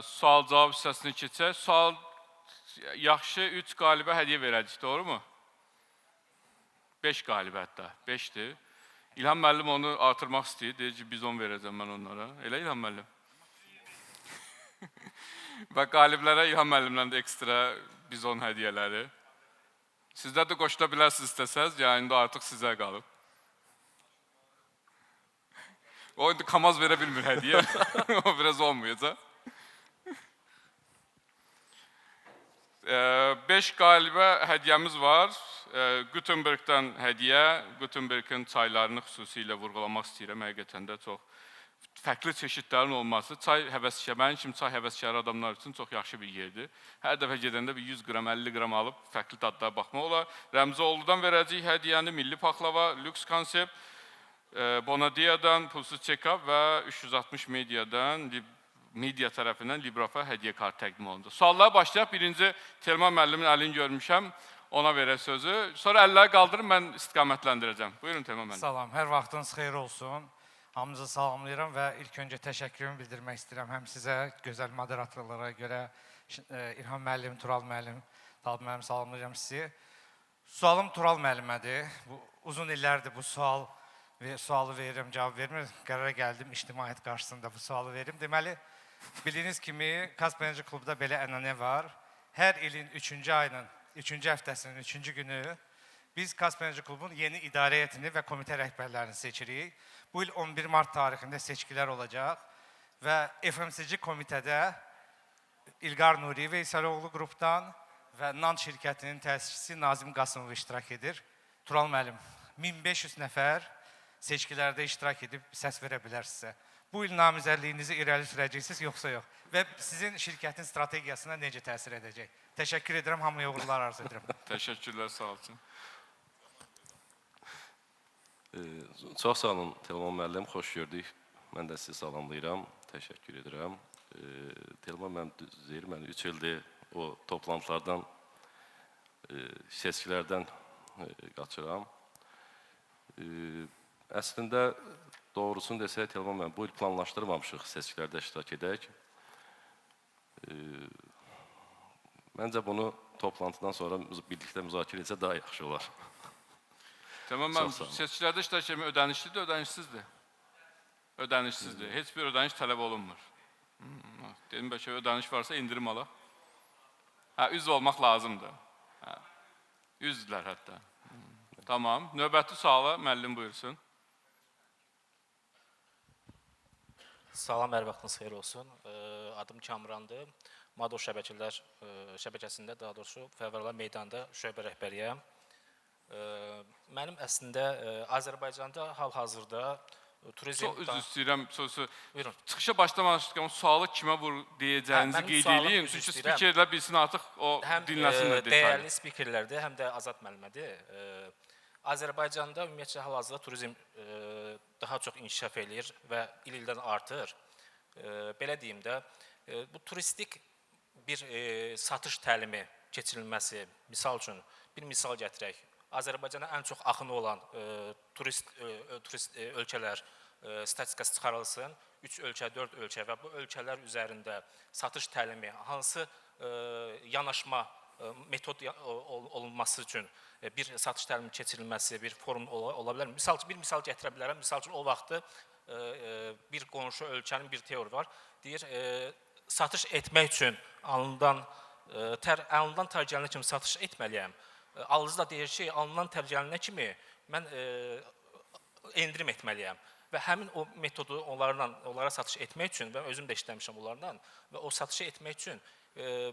Sual-cavab hissəsini keçək. Sual yaxşı 3 qalibə hədiyyə verəcək, doğru mu? 5 qalibə hətta, 5-dir. İlham müəllim onu artırmaq istəyir, deyir ki, biz 10 verəcəm mən onlara. Elə İlham müəllim? Və qaliblərə İlham müəllimdən də ekstra biz 10 hədiyyələri. Sizlər də qoşula bilərsiniz istəsəz, yəni indi artıq sizə qalıb. O indi kamaz verə bilmir hədiyyə, o biraz olmayacaq. 5 qalibə hədiyyəmiz var. Gutenbergdən hədiyyə, Gutenbergin çaylarını xüsusilə vurğulamaq istəyirəm. Həqiqətən də çox fərqli çeşidlərin olması. Çay həvəskar, mənim kimi çay həvəskarı adamlar üçün çox yaxşı bir yerdir. Hər dəfə gedəndə bir 100 qram, 50 qram alıb fərqli dadlara baxmaq olar. Rəmzioğlu'dan verəcəyik hədiyyəni Milli Paxlava, Lüks Konsept, Bonadiyadan Pulsuz Çekab və 360 Media tərəfindən Librafa hədiyyə kartı təqdim olundu. Suallara başlayaq. Birinci Telman müəllimin əlini görmüşəm. Ona verək sözü. Sonra əlləri qaldırıb mən istiqamətləndirəcəm. Buyurun Telman müəllim. Salam, hər vaxtınız xeyir olsun. Hamınızı salamlayıram və ilk öncə təşəkkürümü bildirmək istəyirəm. Həm sizə, gözəl moderatorlara görə, İlham müəllim, Tural müəllim, Talib müəllim salamlayıram sizi. Sualım Tural müəllimədir. Uzun illərdir bu sualı verirəm, cavab vermir. Qərara gəldim, ictimaiyyət qarşısında bu sualı verim. Deməli, bildiyiniz kimi, Kasp Enerji Klubda belə ənənə var. Hər ilin 3-cü ayının, 3-cü həftəsinin 3-cü günü biz Kasp Enerji Klubun yeni idarə heyətini və komitə rəhbərlərini seçirik. Bu il 11 mart tarixində seçkilər olacaq və FMCG komitədə İlqar Nuri Veysəloğlu qrupdan və NAN şirkətinin təsisçisi Nazim Qasımov iştirak edir. Tural müəllim, 1500 nəfər seçkilərdə iştirak edib səs verə bilər sizə. Bu il namizədliyinizi irəli sürəcəksiniz, yoxsa yox? Və sizin şirkətin strategiyasına necə təsir edəcək? Təşəkkür edirəm, hamıya uğurlar arzu edirəm. Təşəkkürlər, sağ olsun. Çox sağ olun, Telman müəllim, xoş gördük. Mən də sizi salamlayıram, təşəkkür edirəm. Telman müəllim düzdür, mən 3 ildir o toplantılardan, seçkilərdən qaçıram. Əslində, doğrusunu desək, Telman müəllim, bu il planlaşdırmamışıq seçkilərdə iştirak edək. Məncə bunu toplantıdan sonra birlikdə müzakirə etsə daha yaxşı olar. Tamam, seçkilərdə iştirak etmək ödənişlidir, ödənişsizdir. Ödənişsizdir. Heç bir ödəniş tələb olunmur. Dedim, bəlkə ödəniş varsa indirim alaq. Üzv olmaq lazımdır. Üzdülər hətta. Tamam, növbəti suala müəllim buyursun. Salam, hər vaxtınız xeyir olsun. Adım Kamrandır. Mado şəbəkəsində, daha doğrusu Fəvvarlar Meydanında şöbə rəhbəriyəm. Mənim əslində Azərbaycanda hal-hazırda turizm... Çox üzr istəyirəm sözü. Çıxışa başlamamışdım, sualı kimə deyəcəyinizi qeyd edeyim. Çünki spikerlər bilsin artıq o dinləsinlər detaylı. Həm dəyərli spikerlərdir, həm də Azad müəllimədir. Azərbaycanda ümumiyyətlə hal-hazırda turizm daha çox inkişaf edir və il-ildən artır. Belə deyim də, bu turistik bir satış təlimi keçirilməsi, misal üçün, bir misal gətirək. Azərbaycana ən çox axını olan turist ölkələr statistikası çıxarılsın. 3 ölkə, 4 ölkə və bu ölkələr üzərində satış təlimi, hansı yanaşma metod olunması üçün bir satış təlimi keçirilməsi, bir forum ola bilər. Bir misal gətirə bilərəm. Misal üçün, o vaxtı bir qonşu ölkənin bir teori var. Deyir, satış etmək üçün alınan tərcəlinə kimi satış etməliyəm. Alıcı da deyir ki, alınan tərcəlinə kimi mən endirim etməliyəm. Və həmin o metodu onlara satış etmək üçün, və özüm də işləmişəm onlardan, və o satışı etmək üçün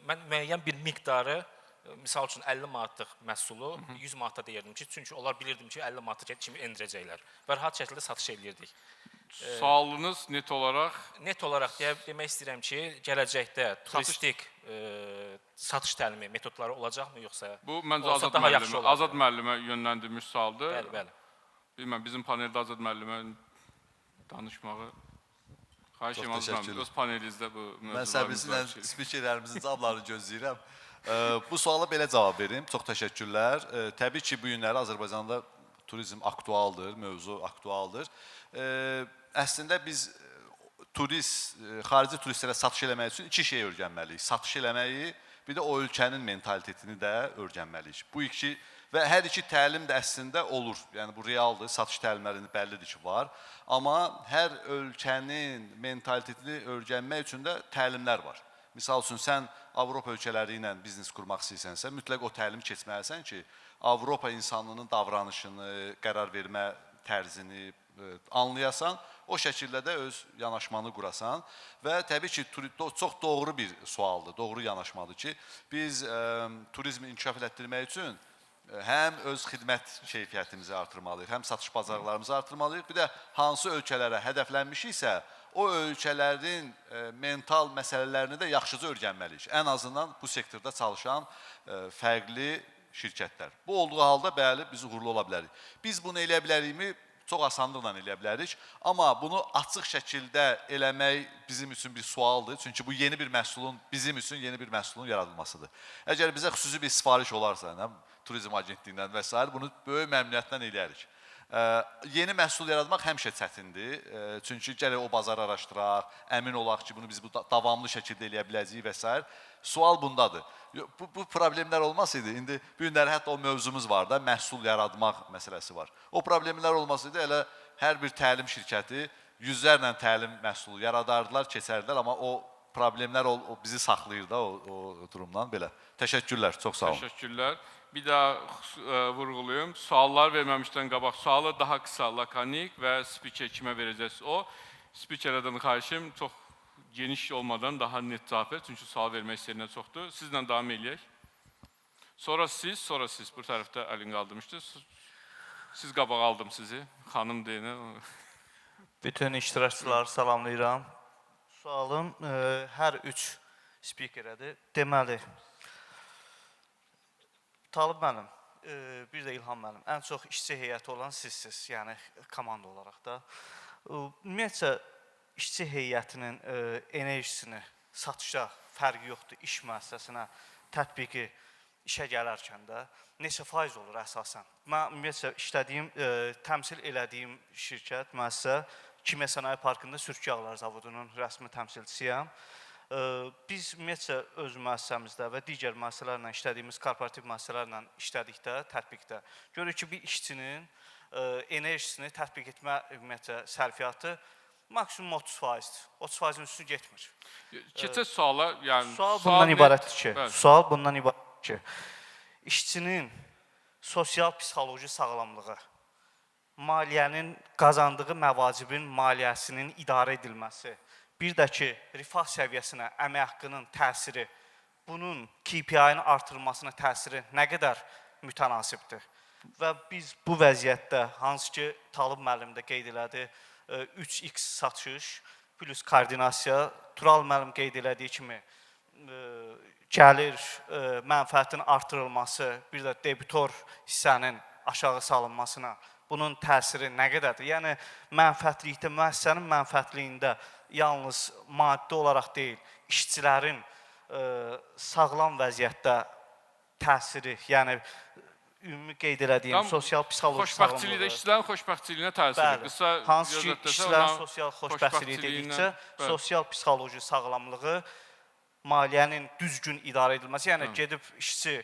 mən müəyyən bir miqdarı, misal üçün 50 manatlıq məhsulu 100 manata deyirdim ki, çünki onlar bilirdim ki, 50 manata kimi endirəcəklər və rahat şəkildə satış edirdik. Sualınız net olaraq? Net olaraq demək istəyirəm ki, gələcəkdə turistik satış təlimi metodları olacaqmı, yoxsa Azad müəllimə yönləndirmiş sualdır. Bəli, bəli. Bilməm, bizim paneldə Azad müəllimə danışmağı xahiş edirəm, öz panelinizdə bu mövzularımız var. Mən səbirsinlə spikerlərimizin cavablarını gözləyirəm. Bu suala belə cavab verim. Çox təşəkkürlər. Təbii ki, bu günləri Azərbaycanda turizm aktualdır, mövzu aktualdır. Əslində biz xarici turistlərə satış eləmək üçün iki şey öyrənməliyik. Satış eləməyi, bir də o ölkənin mentalitetini də öyrənməliyik. Bu iki və hər iki təlim də əslində olur. Yəni bu realdır. Satış təlimlərində bəllidir ki, var. Amma hər ölkənin mentalitetini öyrənmək üçün də təlimlər var. Misal üçün, sən Avropa ölkələri ilə biznes qurmaq istəyirsənsə, mütləq o təlimi keçməlisən ki, Avropa insanının davranışını, qərar vermə tərzini anlayasan, o şəkildə də öz yanaşmanı qurasan və təbii ki, çox doğru bir sualdır, doğru yanaşmadır ki, biz turizmi inkişaf etdirmək üçün həm öz xidmət keyfiyyətimizi artırmalıyıq, həm satış bazarlarımızı artırmalıyıq, bir də hansı ölkələrə hədəflənmişiksə, o ölkələrin mental məsələlərini də yaxşıca öyrənməliyik. Ən azından bu sektorda çalışan fərqli şirkətlər. Bu olduğu halda bəli, biz uğurlu ola bilərik. Biz bunu eləyə bilərikmi? Çox asanlıqla eləyə bilərik. Amma bunu açıq şəkildə eləmək bizim üçün bir sualdır. Çünki bu yeni bir məhsulun, bizim üçün yeni bir məhsulun yaradılmasıdır. Əgər bizə xüsusi bir sifariş olarsa, turizm agentliyindən və s. bunu böyük məmnuniyyətlə eləyərik. Yeni məhsul yaratmaq həmişə çətindir. Çünki gərək o bazarı araşdıraq, əmin olaq ki, bunu biz davamlı şəkildə eləyə biləcəyik və s. Sual bundadır. Bu problemlər olmasaydı, indi bu günləri hətta o mövzumuz var da, məhsul yaratmaq məsələsi var. O problemlər olmasaydı, elə hər bir təlim şirkəti yüzlərlə təlim məhsulu yaradardılar, keçərdilər, amma o problemlər bizi saxlayır da o durumdan belə. Təşəkkürlər, çox sağ olun. Təşəkkürlər. Bir daha vurğulayım. Suallar verməmişdən qabaq sualı daha qısa, lakonik və spiker kimə verəcəksiniz o. Spikerlərdən xahişim çox geniş olmadan daha net cavab ver. Çünki sual vermək istəyənlər çoxdur. Sizlə davam eləyək. Sonra siz. Bu tərəfdə əlini qaldırmışdı. Siz qabaq aldım sizi. Xanım deyin. Bütün iştirakçıları salamlayıram. Sualım hər üç spikerədir. Deməli, Talib mənim, bir də İlham mənim, ən çox işçi heyəti olan sizsiz, yəni komanda olaraq da. Ümumiyyətcə, işçi heyətinin enerjisini satışa fərqi yoxdur, iş müəssisəsinə tətbiqi işə gələrkən də neçə faiz olur əsasən? Mən ümumiyyətcə işlədiyim, təmsil elədiyim şirkət, müəssisə Kimya Sənaye Parkında Sürtkü Yağları Zavodunun rəsmi təmsilçisiyəm. Biz ümumiyyətcə öz müəssisəmizdə və digər müəssisələrlə işlədiyimiz korporativ müəssisələrlə işlədikdə, tətbiqdə görürük ki, bir işçinin enerjisini tətbiq etmə ümumiyyətcə sərfiyyatı maksimum 30%-dir. 30%-in üstü getmir. Keçək suala, yəni Sual bundan ibarətdir ki, işçinin sosial-psixoloji sağlamlığı, maliyyənin qazandığı məvacibin maliyyəsinin idarə edilməsi, bir də ki, rifah səviyyəsinə əmək haqqının təsiri, bunun KPI-nin artırılmasına təsiri nə qədər mütənasibdir? Və biz bu vəziyyətdə, hansı ki, Talib müəllim də qeyd elədi, 3x satış plus koordinasiya, Tural müəllim qeyd elədiyi kimi gəlir, mənfəətin artırılması, bir də debitor hissənin aşağı salınmasına bunun təsiri nə qədərdir? Yəni, mənfəətlikdə, müəssisənin mənfəətliyində yalnız maddi olaraq deyil, işçilərin sağlam vəziyyətdə təsiri, yəni ümumi qeyd elədiyim sosial-psixoloji sağlamlığı. İşçilərin xoşbəxtliyinə təsiri. Hansı ki, işçilərin sosial xoşbəxtliyi dedikcə, sosial-psixoloji sağlamlığı, maliyyənin düzgün idarə edilməsi, yəni gedib işçi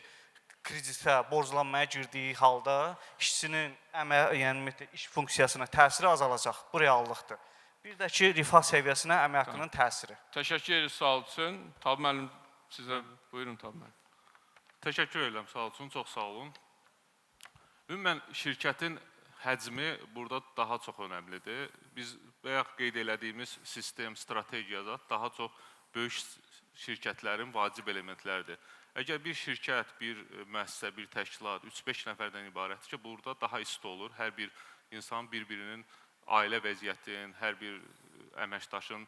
kreditə, borclanmaya girdiyi halda işçinin iş funksiyasına təsiri azalacaq. Bu reallıqdır. Bir də ki, rifah səviyyəsinə əmək haqqının təsiri. Təşəkkür edir sual üçün. Talib müəllim, sizə buyurun Talib müəllim. Təşəkkür edirəm sual üçün, çox sağ olun. Ümumən, şirkətin həcmi burada daha çox önəmlidir. Biz bayaq qeyd elədiyimiz sistem, strategiyada daha çox böyük şirkətlərin vacib elementləridir. Əgər bir şirkət, bir müəssisə, bir təşkilat 3-5 nəfərdən ibarətdir ki, burada daha isti olur. Hər bir insan bir-birinin ailə vəziyyətinin, hər bir əməkdaşın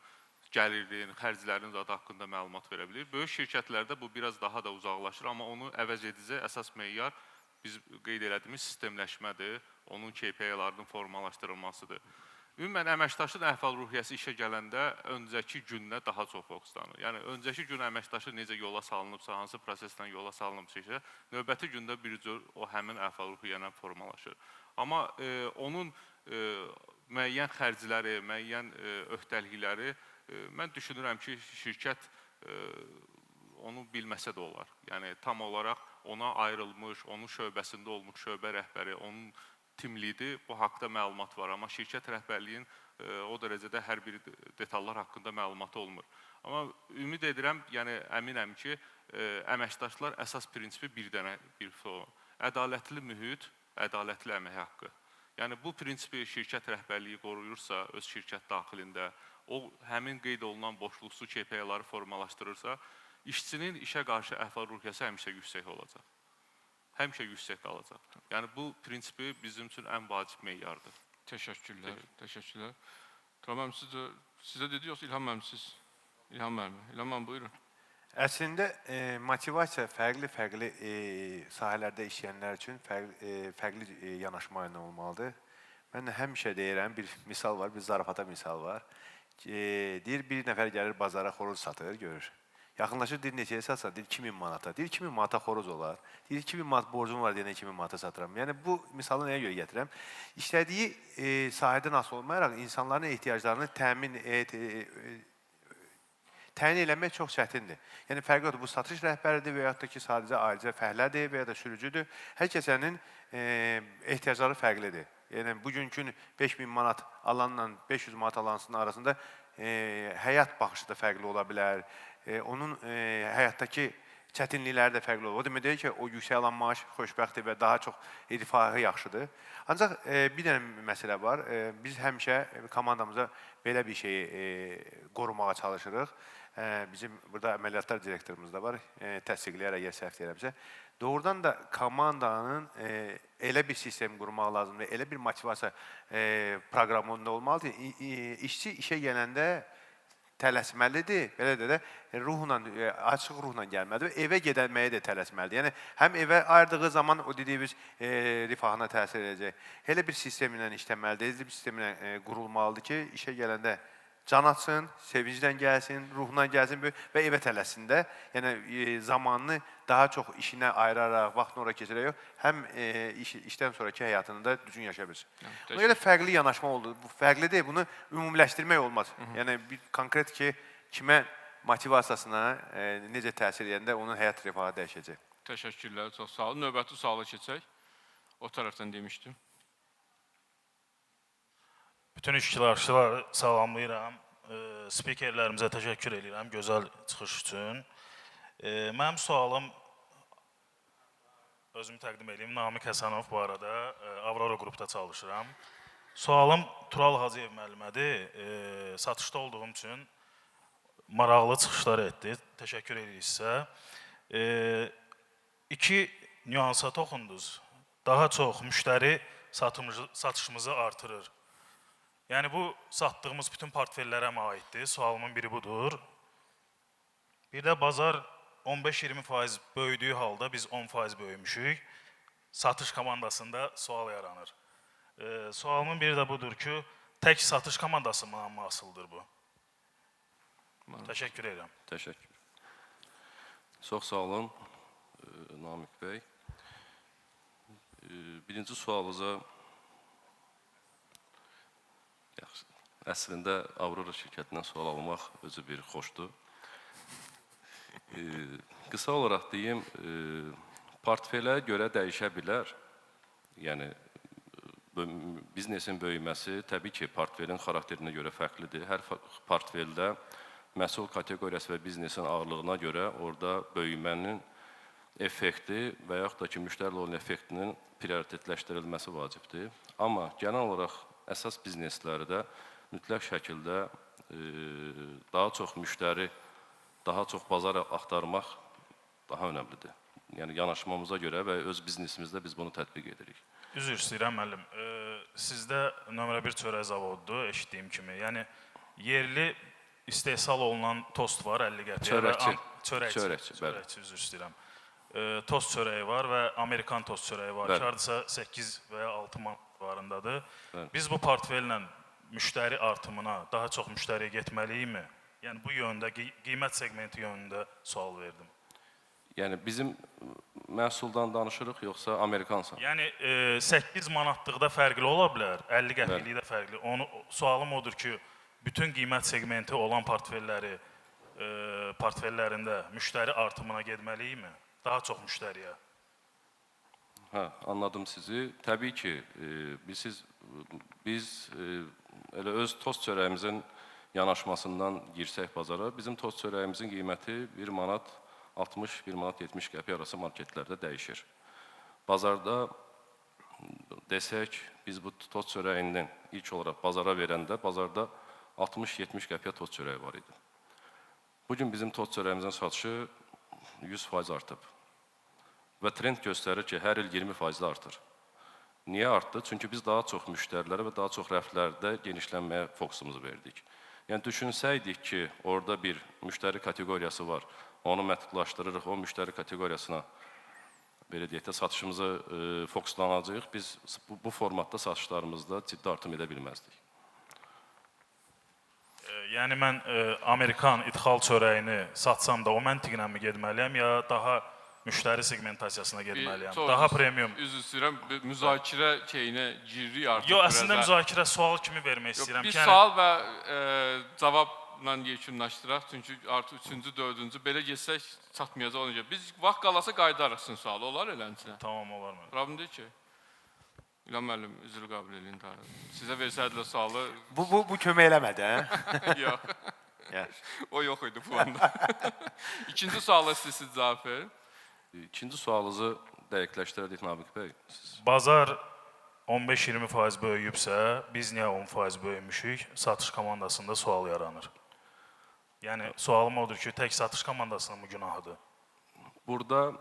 gəlirliyin, xərclərinin zadı haqqında məlumat verə bilir. Böyük şirkətlərdə bu biraz daha da uzaqlaşır, amma onu əvəz edici əsas meyyar biz qeyd elədiyimiz sistemləşmədir, onun KPI-larının formalaşdırılmasıdır. Ümumən, əməkdaşın əhval-ruhiyyəsi işə gələndə öncəki günlə daha çox fokuslanır. Yəni, öncəki gün əməkdaşı necə yola salınıbsa, hansı prosesdən yola salınıbsa, növbəti gündə bir cür o həmin əhval-ruhiyyənə formalaşır. Amma onun müəyyən xərcləri, müəyyən öhdəlikləri mən düşünürəm ki, şirkət onu bilməsə də olar. Yəni tam olaraq ona ayrılmış, onun şöbəsində olmuş şöbə rəhbəri, onun tim lidi bu haqqda məlumat var, amma şirkət rəhbərliyin o dərəcədə hər bir detallar haqqında məlumatı olmur. Amma ümid edirəm, yəni əminəm ki, əməkdaşlar əsas prinsipi bir dənə ədalətli mühit, ədalətli əmək haqqı. Yəni bu prinsipi şirkət rəhbərliyi qoruyursa öz şirkət daxilində, o həmin qeyd olunan boşluqsuz KPI-ları formalaşdırırsa, işçinin işə qarşı əhval-ruhiyyəsi həmişə yüksək olacaq. Həmişə yüksək qalacaq. Yəni bu prinsipi bizim üçün ən vacib meyardır. Təşəkkürlər, təşəkkürlər. Tural müəllim, sizə dedi yoxsa İlham müəllim siz? İlham müəllim, İlham müəllim buyurun. Əslində motivasiya fərqli sahələrdə işləyənlər üçün fərqli yanaşma ilə olmalıdır. Mən həmişə deyirəm, bir misal var, bir zarafata misal var. Deyir, bir nəfər gəlir bazara xoruz satır, görür. Yaxınlaşır, deyir, neçəyə satsa, deyir, 2000 manata. Deyir, 2000 manata xoruz olar. Deyir, 2000 manat borcum var deyən 2000 manata satıram. Yəni, bu misalı nəyə görə gətirəm? İşlədiyi sahədən asılı olmayaraq insanların ehtiyaclarını təyin eləmək çox çətindir. Yəni, fərqi odur, bu satış rəhbəridir və yaxud da ki, sadəcə alicə fəhlədir və ya da sürücüdür. Hər kəsənin ehtiyacları fərqlidir. Yəni, bugünkü 5000 manat alanla 500 manat alansının arasında həyat baxışı da fərqli ola bilər. Onun həyatdakı çətinlikləri də fərqli olur. O demək deyir ki, o yüksək alan maaş xoşbəxtdir və daha çox rifahı yaxşıdır. Ancaq bir dənə məsələ var. Biz həmişə komandamıza belə bir şeyi qorumağa çalışırıq. Bizim burada əməliyyatlar direktorumuz da var. Təsdiqləyər, əgər səhv deyirəmsə. Doğrudan da komandanın elə bir sistem qurmaq lazımdır, elə bir motivasiya proqramında olmalıdır. İşçi işə gələndə tələsməlidir, belə də ruhla, açıq ruhla gəlməlidir və evə gedəlməyə də tələsməlidir. Yəni, həm evə ayırdığı zaman o dediyimiz rifahına təsir edəcək. Elə bir sistem ilə işləməlidir, bir sistem ilə qurulmalıdır ki, işə gələndə can atsın, sevincdən gəlsin, ruhundan gəlsin və evə tələsin də. Yəni, zamanını daha çox işinə ayıraraq, vaxtını ora keçirək, həm işdən sonraki həyatını da düzgün yaşa bilsin. Ona görə fərqli yanaşma oldu. Bu fərqli deyil, bunu ümumiləşdirmək olmaz. Yəni, bir konkret ki, kimə motivasiyasına necə təsir edəndə onun həyat rifahı dəyişəcək. Təşəkkürlər, çox sağ olun. Növbəti suala keçək. O tərəfdən demişdim. Bütün iştirakçıları salamlayıram. Spikerlərimizə təşəkkür edirəm gözəl çıxış üçün. Mənim sualım, özümü təqdim edeyim, Namiq Həsənov bu arada Avrora qrupda çalışıram. Sualım Tural Hacıyev müəllimədir. Satışda olduğum üçün maraqlı çıxışlar etdi. Təşəkkür edirik sizə. İki nüansa toxundunuz. Daha çox müştəri satışımızı artırır. Yəni, bu satdığımız bütün portfellərə aiddir. Sualımın biri budur. Bir də bazar 15-20% böyüdüyü halda biz 10% böyümüşük. Satış komandasında sual yaranır. Sualımın biri də budur ki, tək satış komandası mı asıldır bu? Təşəkkür edirəm. Təşəkkür. Çox sağ olun, Namiq bəy. Birinci sualınıza əslində Avrora şirkətindən sual almaq özü bir xoşdur. Qısa olaraq deyim, portfelə görə dəyişə bilər. Yəni, biznesin böyüməsi təbii ki, portfelin xarakterinə görə fərqlidir. Hər portfeldə məhsul kateqoriyası və biznesin ağırlığına görə orada böyümənin effekti və yaxud da ki, müştərilə olan effektinin prioritetləşdirilməsi vacibdir. Amma genel olaraq əsas bizneslərdə mütləq şəkildə daha çox müştəri, daha çox bazar axtarmaq daha önəmlidir. Yəni, yanaşmamıza görə və öz biznesimizdə biz bunu tətbiq edirik. Üzr istəyirəm, müəllim. Sizdə nömrə 1 çörək zavodudur, eşitdiyim kimi. Yəni, yerli istehsal olunan tost var, 50 qəpiyə. Çörəkçi, üzr istəyirəm. Tost çörəyi var və Amerikan tost çörəyi var. Hardasa 8 və ya 6 manat varındadır. Biz bu portfellə müştəri artımına, daha çox müştəriyə getməliyikmi? Yəni, bu yöndə, qiymət segmenti yönündə sual verdim. Yəni, bizim məhsuldan danışırıq, yoxsa Amerikansan? Yəni, 8 manatlıqda fərqli ola bilər, 50 qəpiklikdə fərqli. Sualım odur ki, bütün qiymət segmenti olan portfellərində müştəri artımına getməliyikmi? Daha çox müştəriyə. Hə, anladım sizi. Təbii ki, biz elə öz tost çörəyimizin yanaşmasından girsək bazara, bizim tost çörəyimizin qiyməti 1 manat 60, 1 manat 70 qəpik arası marketlərdə dəyişir. Bazarda desək, biz bu tost çörəyindən ilk olaraq bazara verəndə, bazarda 60-70 qəpiyə tost çörəyi var idi. Bugün bizim tost çörəyimizin satışı 100% artıb. Və trend göstərir ki, hər il 20% artır. Niyə artdı? Çünki biz daha çox müştərilərə və daha çox rəflərdə genişlənməyə fokusumuzu verdik. Yəni, düşünsəydik ki, orada bir müştəri kateqoriyası var, onu məhdudlaşdırırıq, o müştəri kateqoriyasına belə deyək də, satışımızı fokuslanacağıq, biz bu formatda satışlarımızda ciddi artım edə bilməzdik. Yəni, mən Amerikan idxal çörəyini satsam da o məntiqlə mi getməliyəm, ya daha müştəri segmentasiyasına getməliyəm? Daha premium. Üzr istəyirəm, müzakirə şeyinə giririk artıq. Yox, əslində müzakirə sual kimi vermək istəyirəm. Bir sual və cavabla yekunlaşdıraq, çünki artıq 3-cü, 4-cü belə geçsək çatmayacaq ona görə. Biz vaxt qalasa qayıdarıq sizin sualı, olar eləncə? Tamam, olar mı? Problem deyil ki. İlham müəllim, üzr qəbul edin. Sizə versəydilər sualı... Bu kömək eləmədi, hə? Yox. O yox idi bu anda. İkinci suala siz cavab verin. İkinci sualınızı dəqiqləşdirək Namiq bəy. Bazar 15-20% böyüyübsə, biz niyə 10% böyümüşük? Satış komandasında sual yaranır. Yəni, sualım odur ki, tək satış komandasının mı günahıdır? Burada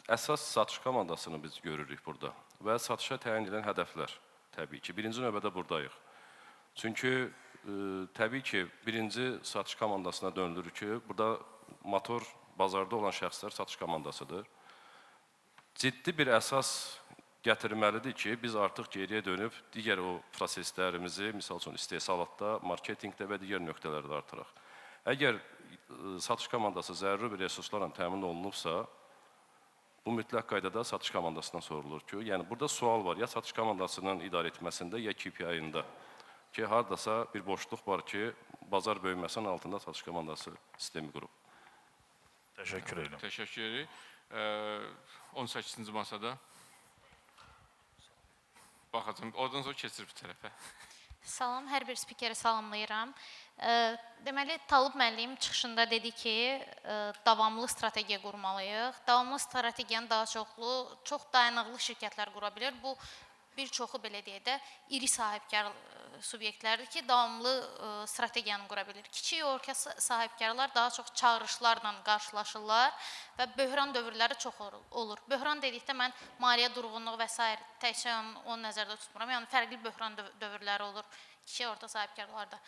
əsas satış komandasını biz görürük burada və satışa təyin edilən hədəflər təbii ki. Birinci növbədə buradayıq. Çünki təbii ki, birinci satış komandasına dönülür ki, burada motor bazarda olan şəxslər satış komandasıdır. Ciddi bir əsas gətirməlidir ki, biz artıq geriyə dönüb digər o proseslərimizi, misal üçün istehsalatda, marketinqdə və digər nöqtələrdə artıraq. Əgər satış komandası zəruri bir resurslarla təmin olunubsa, bu mütləq qaydada satış komandasından sorulur ki, yəni burada sual var, ya satış komandasının idarə etməsində, ya KPI-ində ki, haradasa bir boşluq var ki, bazar böyüməsinin altında satış komandası sistemi qurub. Təşəkkür edirəm. Təşəkkür edirik. 18-ci masada. Baxacam, oradan sonra keçir bir tərəfə. Salam, hər bir spikeri salamlayıram. Deməli, Talib müəllim çıxışında dedi ki, davamlı strategiya qurmalıyıq. Davamlı strategiyanı daha çox dayanıqlı şirkətlər qura bilir. Bu, bir çoxu belə deyək də, iri sahibkar subyektlərdir ki, davamlı strategiyanı qura bilir. Kiçik orta sahibkarlar daha çox çağırışlarla qarşılaşırlar və böhran dövrləri çox olur. Böhran dedikdə mən maliyyə durğunluğu və s. təkcə onu nəzərdə tutmuram. Yəni, fərqli böhran dövrləri olur kiçik orta sahibkarlarda.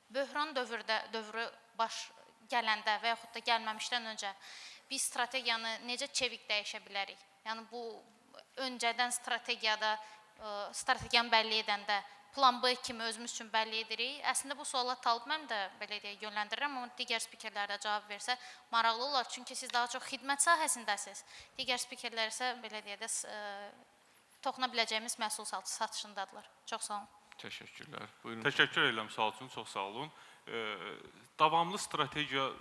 Böhran dövrü baş gələndə və yaxud da gəlməmişdən öncə biz strategiyanı necə çevik dəyişə bilərik? Yəni, bu öncədən strategiyanı bəlli edəndə plan B kimi özümüz üçün bəlli edirik. Əslində, bu suala Talib mən də belə deyək, yönləndirirəm, amma digər spikerlər də cavab versə maraqlı olar. Çünki siz daha çox xidmət sahəsindəsiniz. Digər spikerlər isə belə deyək də toxuna biləcəyimiz məhsul satışındadılar. Çox sağ olun. Təşəkkürlər. Buyurun. Təşəkkür edirəm, sağ olun, çox sağ olun. Davamlı strategiya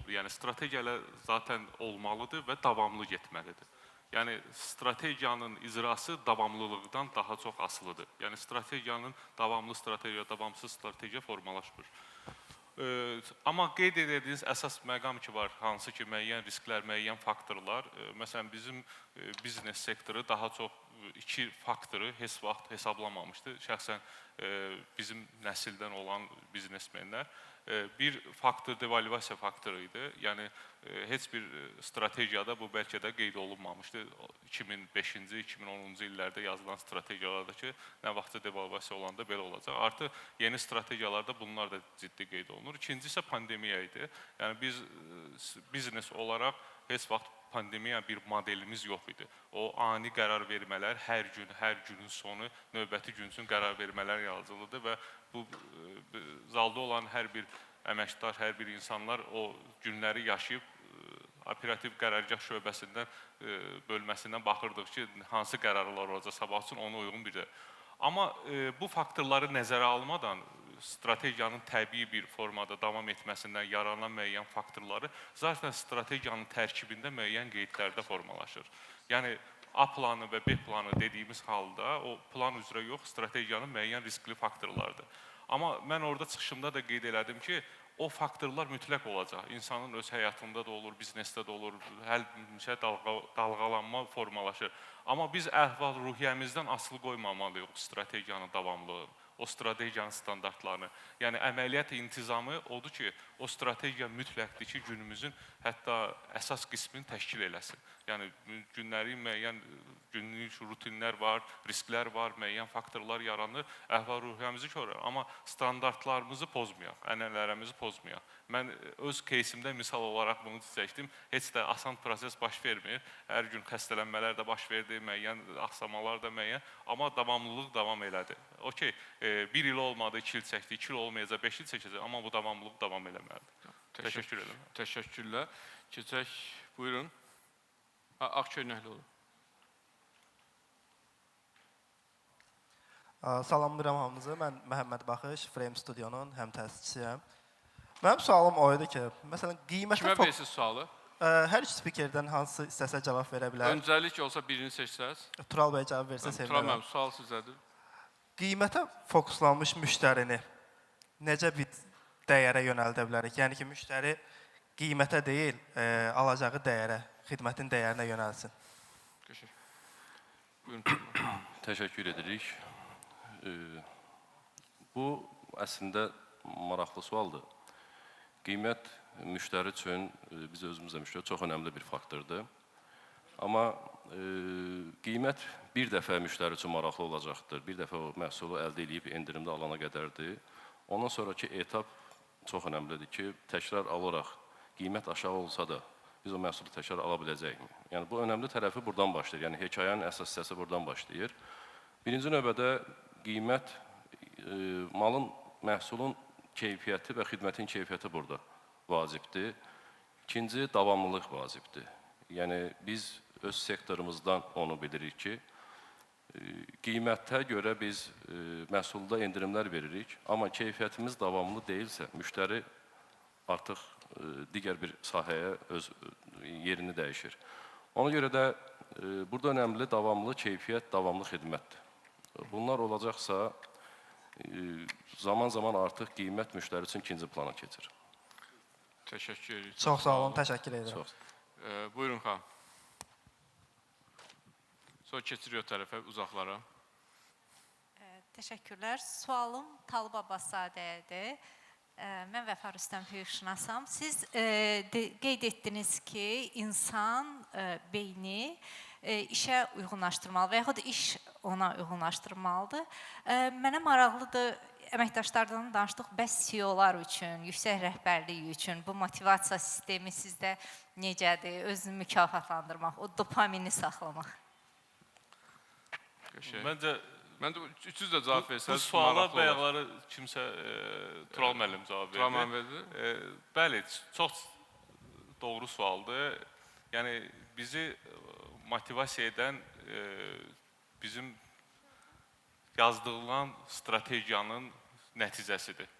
yəni strategiyalar zaten olmalıdır və davamlı getməlidir. Yəni, strategiyanın icrası davamlılıqdan daha çox asılıdır. Yəni, strategiyanın davamlı strategiya, davamsız strategiya formalaşmır. Amma qeyd edildiyiniz əsas məqam ki var, hansı ki, müəyyən risklər, müəyyən faktorlar. Məsələn, bizim biznes sektoru daha çox iki faktoru heç vaxt hesablamamışdı. Şəxsən bizim nəsildən olan biznesmenlər. Bir faktor devalvasiya faktoru idi. Yəni, heç bir strategiyada bu bəlkə də qeyd olunmamışdı. 2005-ci, 2010-cu illərdə yazılan strategiyalarda ki, nə vaxtca devalvasiya olanda belə olacaq. Artıq yeni strategiyalarda bunlar da ciddi qeyd olunur. İkinci isə pandemiya idi. Yəni, biz biznes olaraq heç vaxt pandemiya bir modelimiz yox idi. O ani qərar vermələr, hər günün sonu, növbəti gün üçün qərar vermələr yazılıdır və bu zalda olan hər bir əməkdar, hər bir insanlar o günləri yaşayıb operativ qərargah şöbəsindən, bölməsindən baxırdıq ki, hansı qərarlar olacaq sabah üçün ona uyğun bir də. Amma bu faktorları nəzərə almadan strategiyanın təbii bir formada davam etməsindən yaranan müəyyən faktorları zaten strategiyanın tərkibində müəyyən qeydlərdə formalaşır. Yəni A planı və B planı dediyimiz halda o plan üzrə yox, strategiyanın müəyyən riskli faktorlardır. Amma mən orada çıxışımda da qeyd elədim ki, o faktorlar mütləq olacaq. İnsanın öz həyatında da olur, biznesdə də olur, həmişə dalğalanma formalaşır. Amma biz əhval-ruhiyyəmizdən asılı qoymamalıyıq strategiyanın davamlılığını, o strategiyanın standartlarını. Yəni əməliyyat intizamı odur ki, o strategiya mütləqdir ki, günümüzün hətta əsas qismini təşkil eləsin. Yəni günlərin müəyyən günlük rutinlər var, risklər var, müəyyən faktorlar yaranır, əhval-ruhiyyəmizi korlar. Amma standartlarımızı pozmayaq, ənənələrimizi pozmayaq. Mən öz keysimdə misal olaraq bunu çəkdim. Heç də asan proses baş vermir. Hər gün xəstələnmələr də baş verdi, müəyyən axsamalar da müəyyən. Amma davamlılıq davam elədi. Okey, bir il olmadı, 2 il çəkdi, 2 il olmayacaq, 5 il çəkəcək. Amma bu davamlılıq davam eləməlidir. Təşəkkür ederim. Təşəkkürlər. Keçək, buyurun. Ağköynəkli olun. Salamlayıram hamınızı. Mən Məhəmməd Baxış, Frame Studionun həm təsisçisiyəm. Mənim sualım o idi ki, məsələn, qiymətə... Kimə verirsiniz sualı? Hər iki spikerdən hansı istəsə cavab verə bilər. Öncəlik olsa birini seçsəz. Tural bəy cavab versə Tural sevinərəm. mənim, sual sizədir. Qiymətə fokuslanmış müştərini necə bir dəyərə yönəldə bilərik? Yəni ki, müştəri qiymətə deyil, alacağı dəyərə, xidmətin dəyərinə yönəlsin. Buyurun. Təşəkkür edirik. Bu əslində maraqlı sualdır. Qiymət müştəri üçün, biz özümüzdə müştəri çox önəmli bir faktordur. Amma qiymət bir dəfə müştəri üçün maraqlı olacaqdır. Bir dəfə o məhsulu əldə edib endirimdə alana qədərdir. Ondan sonraki etap çox önəmlidir ki, təkrar alaraq qiymət aşağı olsa da biz o məhsulu təkrar ala biləcəyik. Yəni bu önəmli tərəfi buradan başlayır. Yəni hekayənin əsas hissəsi buradan başlayır. Birinci növbədə qiymət, malın, məhsulun keyfiyyəti və xidmətin keyfiyyəti burada vacibdir. İkinci, davamlılıq vacibdir. Yəni biz öz sektorumuzdan onu bilirik ki, qiymətə görə biz məhsulda endirimlər veririk, amma keyfiyyətimiz davamlı deyilsə, müştəri artıq digər bir sahəyə öz yerini dəyişir. Ona görə də burada önəmli davamlı keyfiyyət, davamlı xidmətdir. Bunlar olacaqsa, zaman-zaman artıq qiymət müştəri üçün ikinci plana keçir. Təşəkkür edirik. Çox sağ olun, təşəkkür edirəm. Buyurun, xanım. Sonra keçiriyor tərəfə, uzaqlara. Təşəkkürlər. Sualım Talib Abbaszadəyədir. Mən Vəfa Rüstəm hüquqşünasam. Siz qeyd etdiniz ki, insan beyni işə uyğunlaşdırmalı və yaxud iş ona uyğunlaşdırmalıdır. Mənə maraqlıdır, əməkdaşlardan danışdıq, bəs CEO-lar üçün, yüksək rəhbərliyi üçün bu motivasiya sistemi sizdə necədir? Özünü mükafatlandırmaq, o dopamini saxlamaq. Məncə üçüz də cavab versəz. Bu suala bayaqları kimsə Tural müəllim cavab verdi. Tural müəllim verdi. Bəli, çox doğru sualdır. Yəni bizi motivasiya edən bizim yazdırılan strategiyanın nəticəsidir.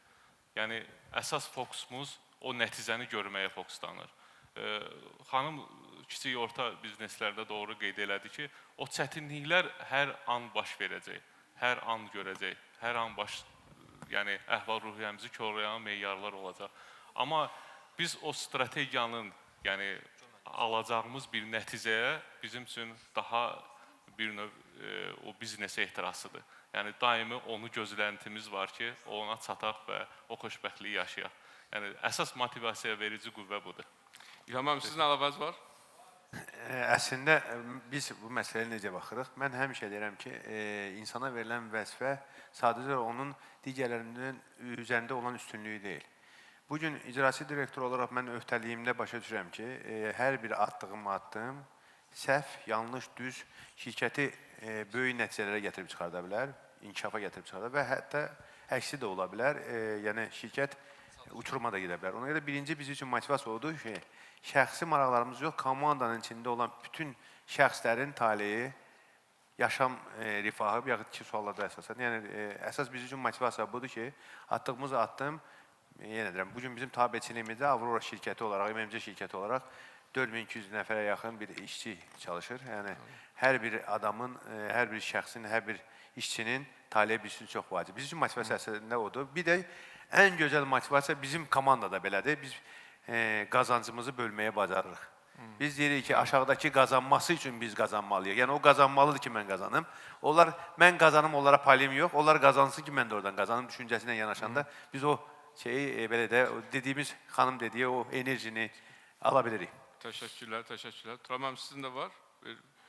Yəni əsas fokusumuz o nəticəni görməyə fokuslanır. Xanım kiçik orta bizneslərdə doğru qeyd elədi ki, o çətinliklər hər an baş verəcək, hər an görəcək, hər an yəni əhval-ruhiyyəmizi korlayan meyarlar olacaq. Amma biz o strategiyanın, yəni alacağımız bir nəticəyə bizim üçün daha bir növ o biznes ehtirasıdır. Yəni daimi onu gözləntimiz var ki, ona çataq və o xoşbəxtliyi yaşayaq. Yəni əsas motivasiya verici qüvvə budur. İlham müəllim, sizin əlavəniz var? Əslində, biz bu məsələyə necə baxırıq? Mən həmişə deyirəm ki, insana verilən vəzifə sadəcə onun digərlərinin üzərində olan üstünlüyü deyil. Bugün icraçı direktor olaraq mən öhdəliyimdə başa düşürəm ki, hər bir attığım addım səhv, yanlış, düz şirkəti böyük nəticələrə gətirib çıxarda bilər, inkişafa gətirib çıxarda və hətta əksi də ola bilər, yəni şirkət uçuruma da gedə bilər. Ona görə birinci biz üçün motivasiya odur ki, şəxsi maraqlarımız yox, komandanın içində olan bütün şəxslərin taleyi yaşam rifahı, yaxud ki, suallarda əsasən. Yəni, əsas bizim üçün motivasiya budur ki, atdığımız addım, yenə deyirəm, bugün bizim tabiçiliyimizdə Avrora şirkəti olaraq, MMC şirkəti olaraq 4200 nəfərə yaxın bir işçi çalışır. Yəni, hər bir adamın, hər bir şəxsin, hər bir işçinin taliyə bilsin çox vacib. Bizim üçün motivasiya əslində odur. Bir də ən gözəl motivasiya bizim komandada belədir. Biz qazancımızı bölməyə bacarırıq. Biz deyirik ki, aşağıdakı qazanması üçün biz qazanmalıyıq. Yəni, o qazanmalıdır ki, mən qazanım. Mən qazanım, onlara payım yox. Onlar qazansın ki, mən də oradan qazanım düşüncəsilə yanaşanda biz o şeyi, belə də, dediyimiz, xanım dediyi o enerjini ala bilirik. Təşəkkürlər, təşəkkürlər. Tural müəllim, sizin də var?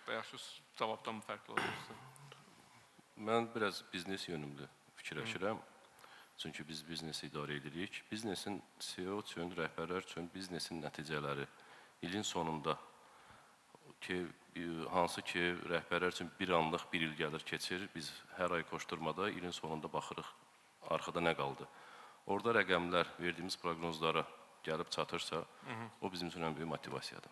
Bayaq şu cavabdan mı fərqli olursa? Mən biraz biznes yönümlü fikirləşirəm. Çünki biz biznesi idarə edirik. Biznesin CEO üçün, rəhbərlər üçün biznesin nəticələri ilin sonunda hansı ki, rəhbərlər üçün bir anlıq bir il gəlir, keçir. Biz hər ay koşturmada ilin sonunda baxırıq, arxada nə qaldı. Orada rəqəmlər verdiyimiz proqnozlara gəlib çatırsa, o bizim üçün ən böyük motivasiyadır.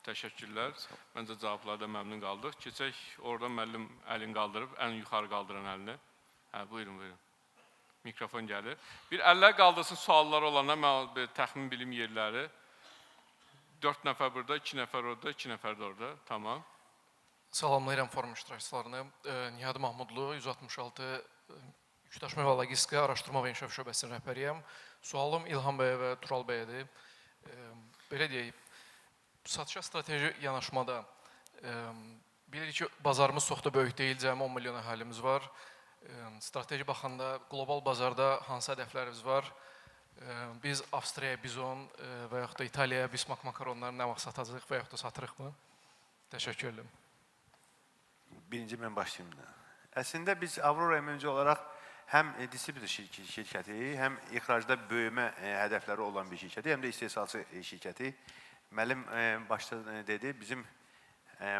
Təşəkkürlər. Məncə cavablarda məmnun qaldıq. Keçək, oradan müəllim əlini qaldırıb, ən yuxarı qaldıran əlini. Buyurun, buyurun. Mikrofon gəlir. Bir əllər qaldırsın suallar olanda, mən təxmin bilim yerləri. 4 nəfər burada, 2 nəfər orada, 2 nəfər də orada. Tamam. Salamlayıram forum iştirakçılarını. Nihad Mahmudlu, 166 Yükdaşma və Logistika Araşdırma və İnkişaf Şöbəsinin rəhbəriyəm. Sualım İlham bəyə və Tural bəyədir. Belə deyək, satışa strateji yanaşmada bilirik ki, bazarımız çox da böyük deyil, cəmi 10 milyon əhalimiz var. Strateji baxanda qlobal bazarda hansı hədəflərimiz var? Biz Avstriyaya bizon və yaxud da İtaliyaya bismak makaronları nə vaxt satacaq və yaxud da satırıqmı? Təşəkkür edirəm. Birinci mən başlayayım da. Əslində biz Avrora MMC olaraq həm distributor şirkəti, həm ixracda böyümə hədəfləri olan bir şirkəti, həm də istehsalçı şirkəti. Müəllim başda dedi, bizim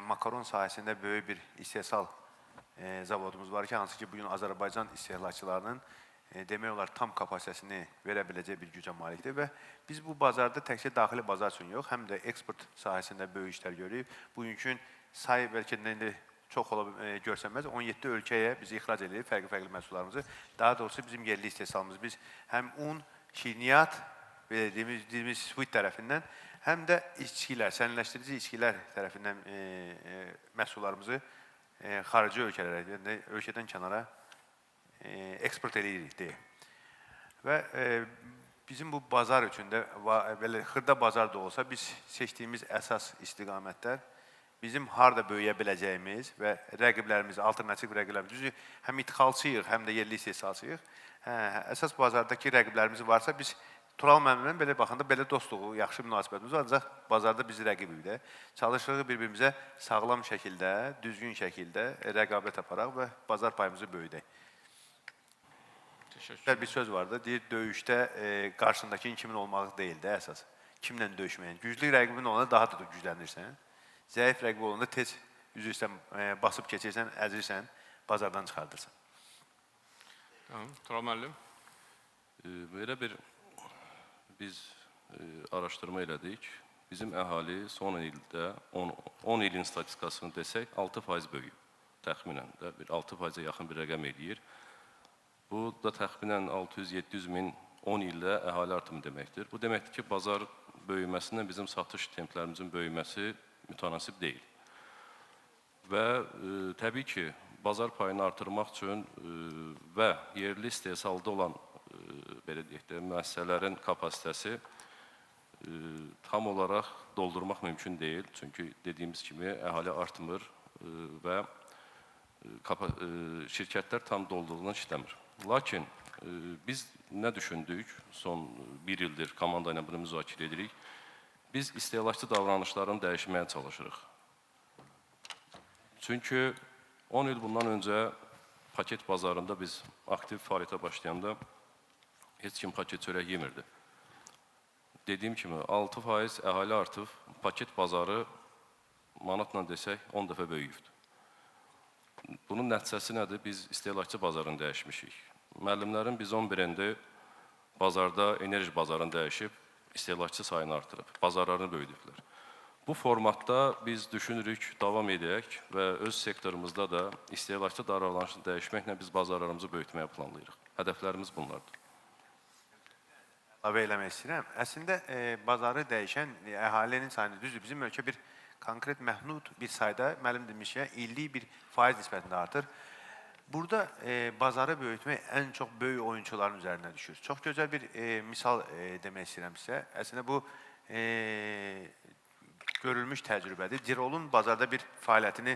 makaron sahəsində böyük bir istehsal zavodumuz var ki, hansı ki, bugün Azərbaycan istehlakçılarının demək olar tam kapasitəsini verə biləcək bir gücə malikdir və biz bu bazarda təkcə daxili bazar üçün yox, həm də eksport sahəsində böyük işlər görürük. Bugünkü say bəlkə də çox görsənməz, 17 ölkəyə biz ixrac edirik fərqli-fərqli məhsullarımızı. Daha doğrusu bizim yerli istehsalımız. Biz həm un, şirniyyat, dediyimiz sweet tərəfindən, həm də içkilər, sərinləşdirici içkilər tərəfindən məhsullarımızı xarici ölkələrə, yəni ölkədən kənara eksport edirik deyə. Və bizim bu bazar üçün də, belə xırda bazar da olsa, biz seçdiyimiz əsas istiqamətlər bizim harada böyüyə biləcəyimiz və rəqiblərimiz, alternativ rəqiblərimiz, düzü həm ixalçıyıq, həm də yerli istehsalçıyıq. Əsas bazardakı rəqiblərimiz varsa, biz Tural müəllimlə belə baxanda belə dostluğu, yaxşı münasibətimiz var, ancaq bazarda biz rəqibik də. Çalışırıq bir-birimizə sağlam şəkildə, düzgün şəkildə rəqabət aparaq və bazar payımızı böyüdək. Bir söz var da, deyir, döyüşdə qarşındakının kimin olmağı deyil də əsas. Kimlə döyüşməyin. Güclü rəqibin olanda daha da güclənirsən. Zəif rəqib olanda tez üzü üstə basıb keçirsən, əzirsən, bazardan çıxardırsan. Tamam, Tural müəllim. Belə bir biz araşdırma elədik. Bizim əhali son ildə 10 ilin statistikasını desək 6% böyüyüb. Təxminən də 6%-ə yaxın bir rəqəm eləyir. Bu da təxminən 600-700 min 10 ildə əhali artımı deməkdir. Bu deməkdir ki, bazar böyüməsindən bizim satış templərimizin böyüməsi mütənasib deyil. Və təbii ki, bazar payını artırmaq üçün və yerli istehsalda olan belə deyək də, müəssisələrin kapasitəsi tam olaraq doldurmaq mümkün deyil. Çünki dediyimiz kimi əhali artmır və şirkətlər tam doldurulduğundan işləmir. Lakin biz nə düşündük, son bir ildir komanda ilə bunu müzakirə edirik, biz istehlakçı davranışlarını dəyişməyə çalışırıq. Çünki 10 il bundan öncə paket bazarında biz aktiv fəaliyyətə başlayanda heç kim paket çörək yemirdi. Dediyim kimi 6% əhali artıb, paket bazarı manatla desək 10 dəfə böyüyübdür. Bunun nəticəsi nədir? Biz istehlakçı bazarını dəyişmişik. Müəllimlərin biz 11-ində bazarda enerji bazarını dəyişib, istehlakçı sayını artırıb, bazarlarını böyüdüblər. Bu formatda biz düşünürük, davam edək və öz sektorumuzda da istehlakçı davranışını dəyişməklə biz bazarlarımızı böyütməyə planlayırıq. Hədəflərimiz bunlardır. Əlavə eləmək istəyirəm. Əslində, bazarı dəyişən əhalinin sayını düzdür. Bizim ölkə bir konkret məhdud bir sayda, müəllim demişkə, illik bir faiz nisbətində artır. Burada bazarı böyütmək ən çox böyük oyunçuların üzərinə düşür. Çox gözəl bir misal demək istəyirəm sizə. Əslində, bu görülmüş təcrübədir. Cirolun bazarda bir fəaliyyətini,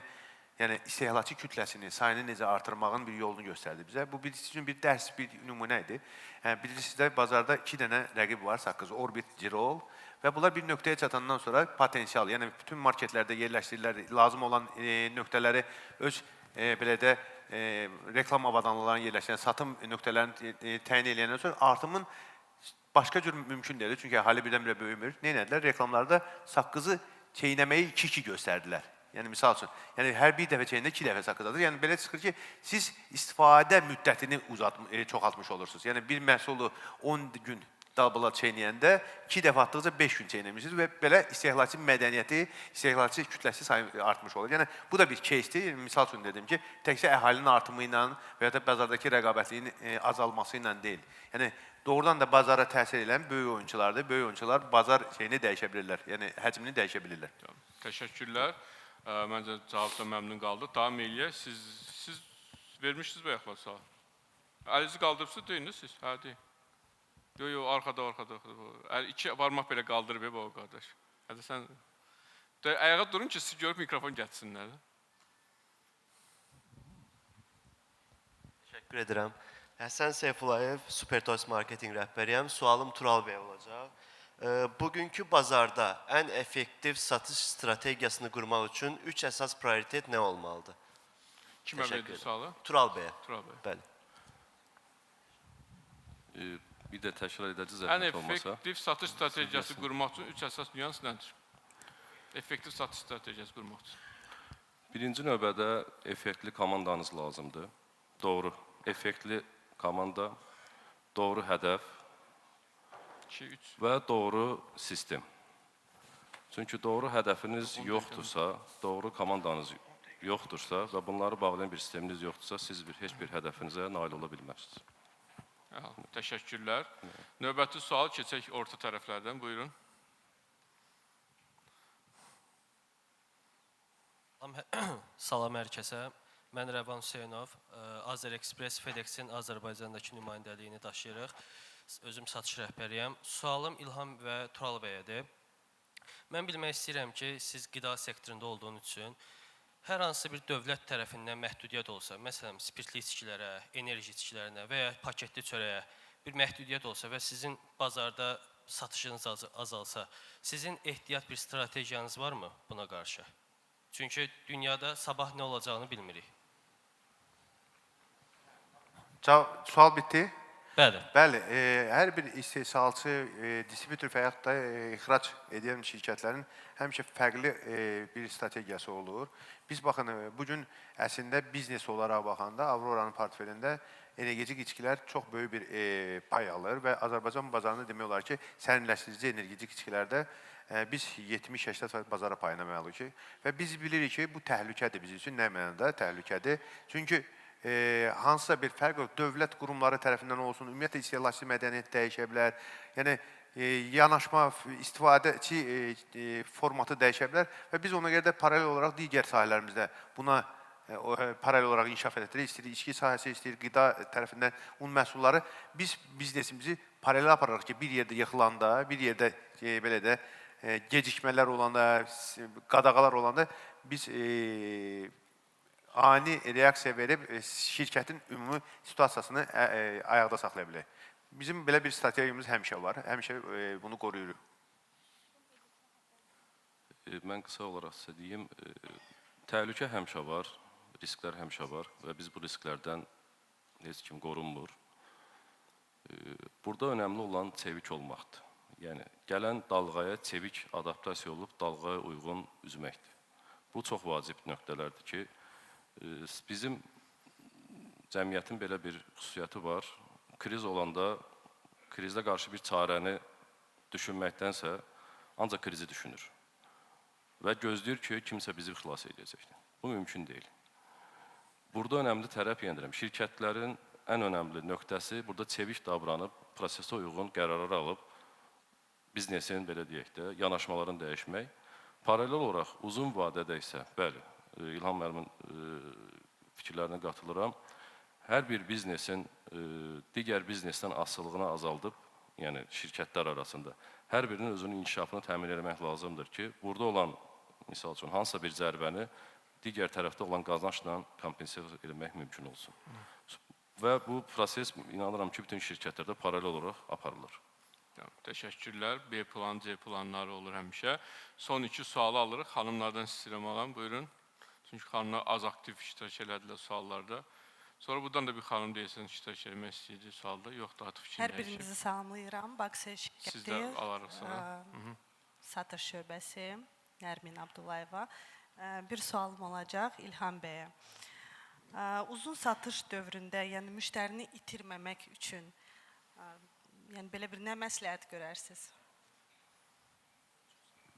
yəni istehlakçı kütləsini, sayını necə artırmağın bir yolunu göstərdi bizə. Bu bizim üçün bir dərs, bir nümunə idi. Bilirsiniz də, bazarda 2 dənə rəqib var, Saqqız, Orbit, Cirol və bunlar bir nöqtəyə çatandan sonra potensial, yəni bütün marketlərdə yerləşdirirlər, lazım olan nöqtələri öz belə də reklam avadanlıqlarının yerləşən satım nöqtələrini təyin edəndən sonra artımın başqa cür mümkün deyil. Çünki əhali birdən-birə böyümür. Nə edilər? Reklamlarda Saqqızı çeynəməyi 2-2 göstərdilər. Yəni, misal üçün, hər bir dəfə çeynəndə 2 dəfə Saqqız alır. Yəni, belə çıxır ki, siz istifadə müddətini çoxaltmış olursunuz. Yəni, bir məhsulu 10 gün dalbala çeynəyəndə 2 dəfə atdıqca 5 gün çeynəmişsiniz və belə istehlakçı mədəniyyəti, istehlakçı kütləsi sayı artmış olur. Yəni, bu da bir case-dir. Misal üçün dedim ki, təkcə əhalinin artımı ilə və ya da bazardakı rəqabətliyin azalması ilə deyil. Yəni, doğrudan da bazara təsir edən böyük oyunculardır. Böyük oyuncular bazar şeyini dəyişə bilirlər, yəni həcmini dəyişə bilirlər. Təşəkkürlər. Məncə cavabdan məmnun qaldıq. Davam eləyək. Siz vermişsiniz bəyəxlər sağ. Əlinizi qaldırıbsınız, deyiniz siz? Hə, deyin. Yox, arxada. 2 barmaq belə qaldırıb o qardaş. Hədə sən... Ayağa durun ki, siz görüb mikrofon gətirsinlər. Təşəkkür edirəm. Həsən Seyfulayev, Supertoys marketinq rəhbəriyəm. Sualım Tural bəy olacaq. Bugünkü bazarda ən effektiv satış strategiyasını qurmaq üçün 3 əsas prioritet nə olmalıdır? Kimə verdi sualı? Tural bəyə. Tural bəyə. Bəli. Bir də təkrar edəcək zəhmət olmasa. Ən effektiv satış strategiyası qurmaq üçün 3 əsas nüans nədir? Effektiv satış strategiyası qurmaq üçün. Birinci növbədə effektli komandanız lazımdır. Doğru. Effektli komanda, doğru hədəf və doğru sistem. Çünki doğru hədəfiniz yoxdursa, doğru komandanız yoxdursa və bunları bağlayan bir sisteminiz yoxdursa, siz heç bir hədəfinizə nail ola bilmərsiniz. Təşəkkürlər. Növbəti sual keçək orta tərəflərdən. Buyurun. Salam hər kəsə. Mən Rəvan Hüseynov, Azerexpress FedEx-in Azərbaycandakı nümayəndəliyini daşıyırıq. Özüm satış rəhbəriyəm. Sualım İlham və Tural bəyədir. Mən bilmək istəyirəm ki, siz qida sektorunda olduğunuz üçün hər hansı bir dövlət tərəfindən məhdudiyyət olsa, məsələn, spirtli içkilərə, enerji içkilərinə və ya paketli çörəyə bir məhdudiyyət olsa və sizin bazarda satışınız azalsa, sizin ehtiyat bir strategiyanız varmı buna qarşı? Çünki dünyada sabah nə olacağını bilmirik. Sual bitdi? Bəli. Bəli, hər bir istehsalçı, distributor və yaxud da ixrac edən şirkətlərin həmişə fərqli bir strategiyası olur. Biz baxın, bugün əslində biznes olaraq baxanda Avroranın portfelində energetik içkilər çox böyük bir pay alır və Azərbaycan bazarında demək olar ki, sərinləşdirici energetik içkilərdə biz 70-80% bazara payına məluq və biz bilirik ki, bu təhlükədir bizim üçün. Nə mənada təhlükədir? Çünki hansısa bir fərq yox, dövlət qurumları tərəfindən olsun, ümumiyyətlə istehlakçı mədəniyyət dəyişə bilər, yəni yanaşma, istifadəçi formatı dəyişə bilər və biz ona görə də paralel olaraq digər sahələrimizdə buna paralel olaraq inkişaf edirik. İstəyir içki sahəsi, istəyir qida tərəfindən un məhsulları. Biz biznesimizi paralel aparırıq ki, bir yerdə yıxılanda, bir yerdə belə də gecikmələr olanda, qadağalar olanda biz ani reaksiya verib şirkətin ümumi situasiyasını ayaqda saxlaya bilir. Bizim belə bir strategiyamız həmişə var, həmişə bunu qoruyuruq. Mən qısa olaraq sizə deyim, təhlükə həmişə var, risklər həmişə var və biz bu risklərdən heç kim qorunmur. Burada önəmli olan çevik olmaqdır. Yəni, gələn dalğaya çevik adaptasiya olub, dalğaya uyğun üzməkdir. Bu çox vacib nöqtələrdir ki, bizim cəmiyyətin belə bir xüsusiyyəti var. Kriz olanda, krizdə qarşı bir çarəni düşünməkdənsə, ancaq krizi düşünür. və gözləyir ki, kimsə bizi xilas edəcəkdir. Bu mümkün deyil. Burada önəmli tərəf yendirəm. Şirkətlərin ən önəmli nöqtəsi burada çevik davranıb, prosesə uyğun qərarlar alıb, biznesin, belə deyək də, yanaşmalarını dəyişmək. Paralel olaraq uzun vadədə isə, bəli, İlham müəllimin fikirlərinə qatılıram, hər bir biznesin digər biznesdən asılılığını azaldıb, yəni şirkətlər arasında, hər birinin özünün inkişafını təmin etmək lazımdır ki, burada olan, misal üçün, hansısa bir zərbəni digər tərəfdə olan qazançla kompensasiya etmək mümkün olsun. Və bu proses, inanıram ki, bütün şirkətlərdə paralel olaraq aparılır. Təşəkkürlər. B plan, C planları olur həmişə. Son 2 sualı alırıq. Xanımlardan istəyirəm alam, buyurun. Çünki xanımlar az aktiv iştirak elədilər suallarda. Sonra buradan da bir xanım deyəsən iştirak etmək istəyirdi sualda. Yox, da atıb Hər birinizi salamlayıram. Bakser şirkəti. Siz də alarıq sonra. Satış şöbəsi, Nərmin Abdullayeva. Bir sualım olacaq İlham bəyə. Uzun satış dövründə, yəni müştərini itirməmək üçün, yəni belə bir nə məsləhət görərsiniz?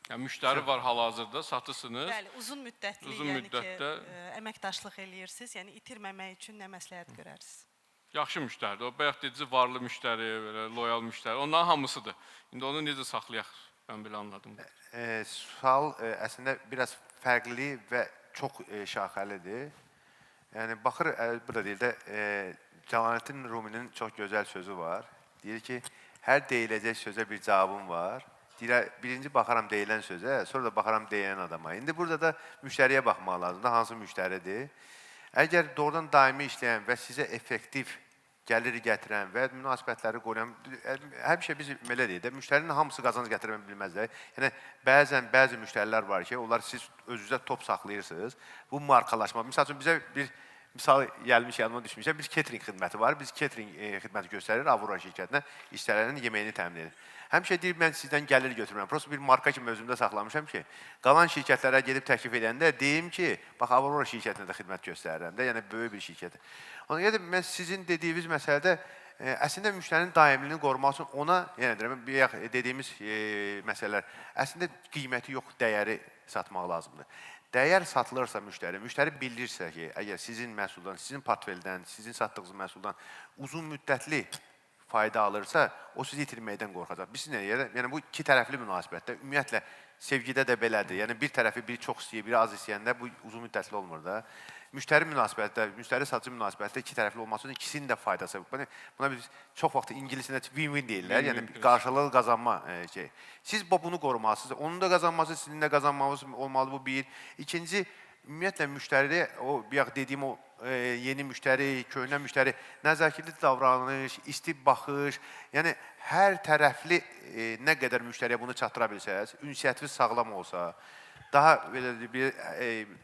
Yəni müştəri var hal-hazırda, satısınız. Bəli, uzun müddətli, yəni ki, əməkdaşlıq eləyirsiniz, yəni itirməmək üçün nə məsləhət görərsiniz? Yaxşı müştəridir. O bayaq dedici varlı müştəri, loyal müştəri. Onların hamısıdır. İndi onu necə saxlayaq? Mən belə anladım. Sual əslində biraz fərqli və çox şaxəlidir. Yəni, baxır, burada deyil də, Cəlaləddin Ruminin çox gözəl sözü var. Deyir ki, hər deyiləcək sözə bir cavabım var. Deyir, birinci baxaram deyilən sözə, sonra da baxaram deyilən adama. İndi burada da müştəriyə baxmaq lazımdır, hansı müştəridir. Əgər doğrudan daimi işləyən və sizə effektiv gəliri gətirən və münasibətləri qoruyan, həmişə biz belə deyək də, müştərinin hamısı qazanc gətirə bilməzlər. Yəni, bəzən bəzi müştərilər var ki, onlar siz özünüzə top saxlayırsınız. Bu markalaşma. Misal üçün, bizə bir misal gəlmiş yanıma düşmüşəm, biz catering xidməti var. Biz catering xidməti göstərir Avura şirkətinə, işçilərinin yeməyini təmin edir. Həmişə deyir, mən sizdən gəlir götürməm. Prosto bir marka kimi özümdə saxlamışam ki, qalan şirkətlərə gedib təklif edəndə deyim ki, bax, Avura şirkətinə də xidmət göstərirəm də, yəni böyük bir şirkət. Ona görə də mən sizin dediyiniz məsələdə əslində müştərinin daimliyini qorumaq üçün ona, yəni dediyimiz məsələlər, əslində qiyməti yox, dəyəri satmaq lazımdır. Dəyər satılırsa müştəri bilirsə ki, əgər sizin məhsuldan, sizin portfeldən, sizin satdığınız məhsuldan uzun müddətli fayda alırsa, o sizi itirməkdən qorxacaq. Biz nə deyək? Yəni, bu iki tərəfli münasibətdə, ümumiyyətlə, sevgidə də belədir. Yəni, bir tərəfi biri çox istəyir, biri az istəyəndə bu uzun müddətli olmur da. Müştəri münasibətdə, müştəri-satıcı münasibətdə iki tərəfli olması üçün ikisinin də faydası. Buna biz çox vaxt ingilisində win-win deyirlər, yəni qarşılıqlı qazanma şey. Siz bunu qorumalısınız, onun da qazanması, sizin də qazanmanız olmalı bu bir. İkinci, ümumiyyətlə müştəri, o bayaq dediyim o yeni müştəri, köhnə müştəri, nəzakətli davranış, isti baxış, yəni hər tərəfli nə qədər müştəriyə bunu çatdıra bilsəz, ünsiyyətiniz sağlam olsa, daha belə bir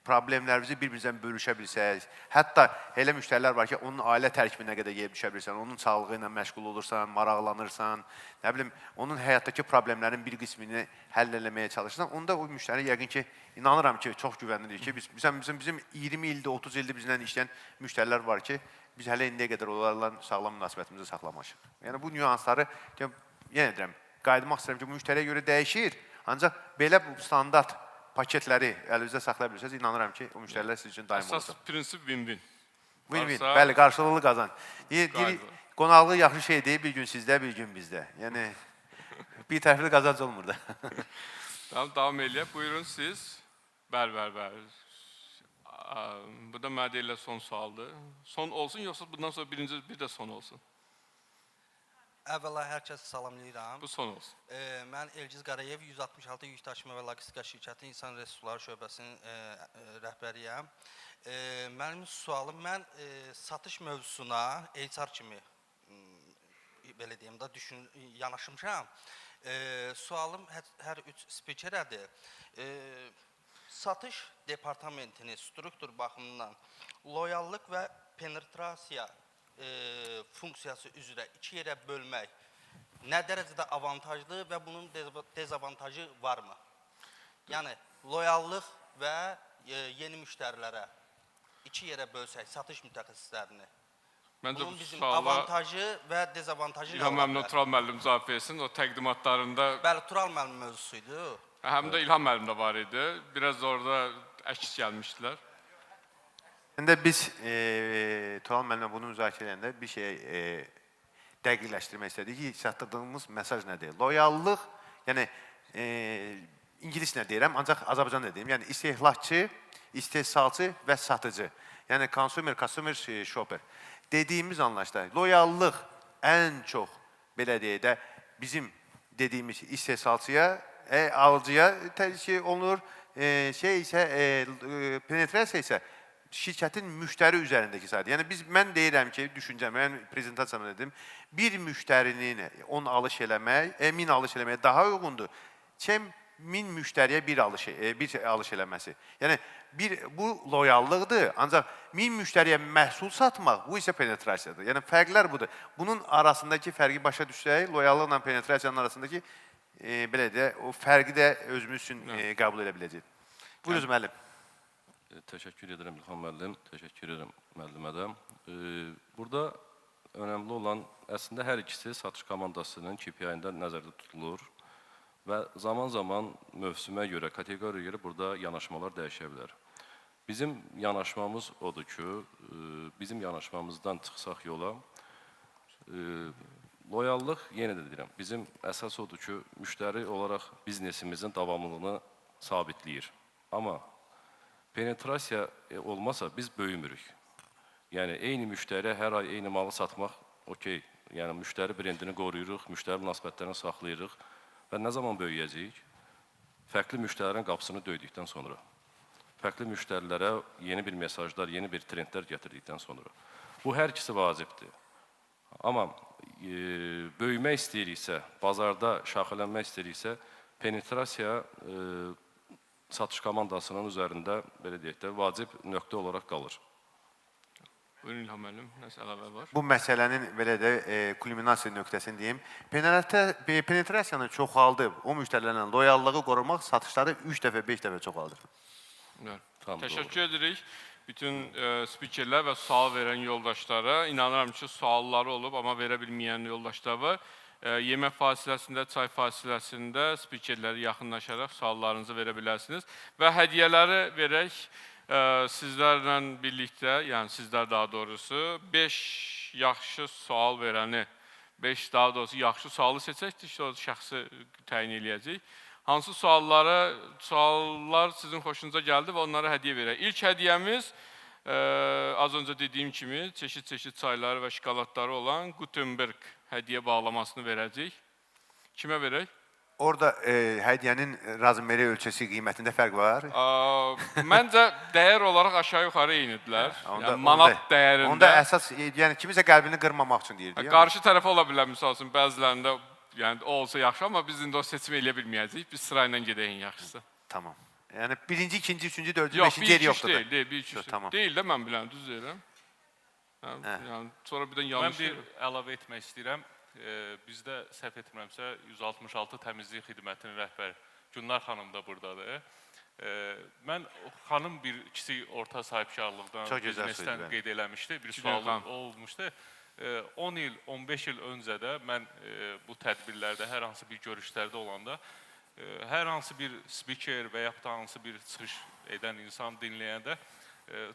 problemlərinizi bir-birinizdən bölüşə bilsəz, hətta elə müştərilər var ki, onun ailə tərkibinə qədər yeyib düşə bilirsən, onun sağlığı ilə məşğul olursan, maraqlanırsan, nə bilim, onun həyatdakı problemlərin bir qismini həll eləməyə çalışırsan, onda o müştəri yəqin ki, inanıram ki, çox güvənlidir ki, bizim 20 ildə, 30 ildə bizlə işləyən müştərilər var ki, biz hələ indiyə qədər onlarla sağlam münasibətimizi saxlamışıq. Yəni, bu nüansları, yenə deyirəm, qayıdmaq istəyirəm ki, bu müştəriyə görə dəyişir, ancaq belə bu standart paketləri əlinizdə saxlaya bilirsiniz, inanıram ki, o müştərilər sizin üçün daim olacaq. Əsas prinsip win-win. Win-win, bəli, qarşılıqlı qazanc. Qonaqlıq yaxşı şeydir, bir gün sizdə, bir gün bizdə. Yəni, bir tərəfli qazanc olmur da. Tamam, davam eləyək. Buyurun siz. Bəli. Bu da mənə deyirlər son sualdır. Son olsun, yoxsa bundan sonra bir də son olsun? Əvvəla hər kəsi salamlayıram. Bu son olsun. Mən Elgiz Qarayev, 166 Yük Daşıma və Logistika Şirkəti İnsan Resursları Şöbəsinin rəhbəriyəm. Mənim sualım, mən satış mövzusuna HR kimi, belə deyim də, yanaşmışam. Sualım hər üç spikerədir. Satış departamentini struktur baxımından loyallıq və penetrasiya funksiyası üzrə iki yerə bölmək nə dərəcədə avantajlı və bunun dezavantajı varmı? Yəni, loyallıq və yeni müştərilərə iki yerə bölsək satış mütəxəssislərini, bunun bizim avantajı və dezavantajı nə ola bilər? Tural müəllim cavab versin, o təqdimatlarında... Bəli, Tural müəllim mövzusuydu. Həm də İlham müəllim də var idi. Biraz da orada əks gəlmişdilər. İndi biz Tural müəllimlə bunu müzakirə edəndə bir şey dəqiqləşdirmək istədik ki, çatdırdığımız mesaj nədir? Loyallıq, yəni ingiliscə deyirəm, ancaq Azərbaycanca deyim. Yəni istehlakçı, istehsalçı və satıcı. Yəni consumer shopper. Dediyimiz anlayışda loyallıq ən çox belə deyək də bizim dediyimiz istehsalçıya, alıcıya təşkil olunur. Penetrasiya isə şirkətin müştəri üzərindəki saydır. Yəni mən deyirəm ki, düşüncəm, mən prezentasiyamda dedim, bir müştərinin 10 alış eləmək, 1000 alış eləməyə daha uyğundur. 1000 müştəriyə bir alış eləməsi. Yəni bu loyallıqdır, ancaq 1000 müştəriyə məhsul satmaq, bu isə penetrasiyadır. Yəni fərqlər budur. Bunun arasındakı fərqi başa düşsək, loyallıqla penetrasiyanın arasındakı belə də o fərqi də özümüz üçün qəbul edə biləcəyik. Buyuruz müəllim. Təşəkkür edirəm İlham müəllim, təşəkkür edirəm müəllimə də. Burada önəmli olan əslində hər ikisi satış komandasının KPI-ində nəzərdə tutulur və zaman-zaman mövsümə görə, kateqoriyaya görə burada yanaşmalar dəyişə bilər. Bizim yanaşmamız odur ki, bizim yanaşmamızdan çıxsaq yola, loyallıq, yenə də deyirəm, bizim əsas odur ki, müştəri olaraq biznesimizin davamlılığını sabitləyir. Amma penetrasiya olmasa biz böyümürük. Yəni, eyni müştəriyə hər ay eyni malı satmaq, okey. Yəni, müştəri brendini qoruyuruq, müştəri münasibətlərini saxlayırıq və nə zaman böyüyəcəyik? Fərqli müştərilərin qapısını döydükdən sonra. Fərqli müştərilərə yeni bir mesajlar, yeni bir trendlər gətirdikdən sonra. Bu, hər ikisi vacibdir. Amma böyümək istəyiriksə, bazarda şaxələnmək istəyiriksə, penetrasiya satış komandasının üzərində, belə deyək də, vacib nöqtə olaraq qalır. Buyurun İlham müəllim, nəsə əlavə var? Bu məsələnin, belə də, kulminasiya nöqtəsini deyim. Penetrasiyanı çoxaldıb, o müştərilərlə loyallığı qorumaq satışları 3 dəfə, 5 dəfə çoxaldır. Təşəkkür edirik bütün spikerlər və sual verən yoldaşlara. İnanıram ki, sualları olub, amma verə bilməyən yoldaşlar var. Yemək fasiləsində, çay fasiləsində spikerləri yaxınlaşaraq suallarınızı verə bilərsiniz. Və hədiyyələri verək sizlərlə birlikdə, yəni sizlər daha doğrusu, 5 yaxşı sual verəni, 5 daha doğrusu yaxşı sualı seçək, şəxsi təyin eləyəcək. Hansı suallar sizin xoşunuza gəldi və onlara hədiyyə verək. İlk hədiyyəmiz, az öncə dediyim kimi, çeşid-çeşid çayları və şokoladları olan Gutenberg hədiyyə bağlamasını verəcək. Kimə verək? Orada hədiyyənin razmeri ölçəsi qiymətində fərq var? Məncə, dəyər olaraq aşağı-yuxarı eynidirlər. Yəni, manat dəyərində. Onda əsas, yəni kimisə qəlbini qırmamaq üçün deyirdik. Qarşı tərəfə ola bilər, misal üçün, bəzilərində olsa yaxşı, amma biz indi o seçimi eləyə bilməyəcəyik. Biz sırayla gedəyik yaxşısı. Tamam. Yəni, birinci, ikinci, üçüncü, dördüncü, beşinci yeri yoxdur da. Yox, bir iki üç deyil. Deyil də mən bilən, düz deyirəm. Sonra birdən yanlış deyirəm. Mən bir əlavə etmək istəyirəm. Bizdə səhv etmirəmsə 166 təmizlik xidmətinin rəhbəri Günlar xanım da buradadır. Mən xanım bir kiçik orta sahibkarlıqdan, biznesdən qeyd eləmişdi, bir sual olmuşdu. 10 il, 15 il öncə də mən bu tədbirlərdə, hər hansı bir görüşlərdə olanda, hər hansı bir spiker və yaxud da hansı bir çıxış edən insan dinləyəndə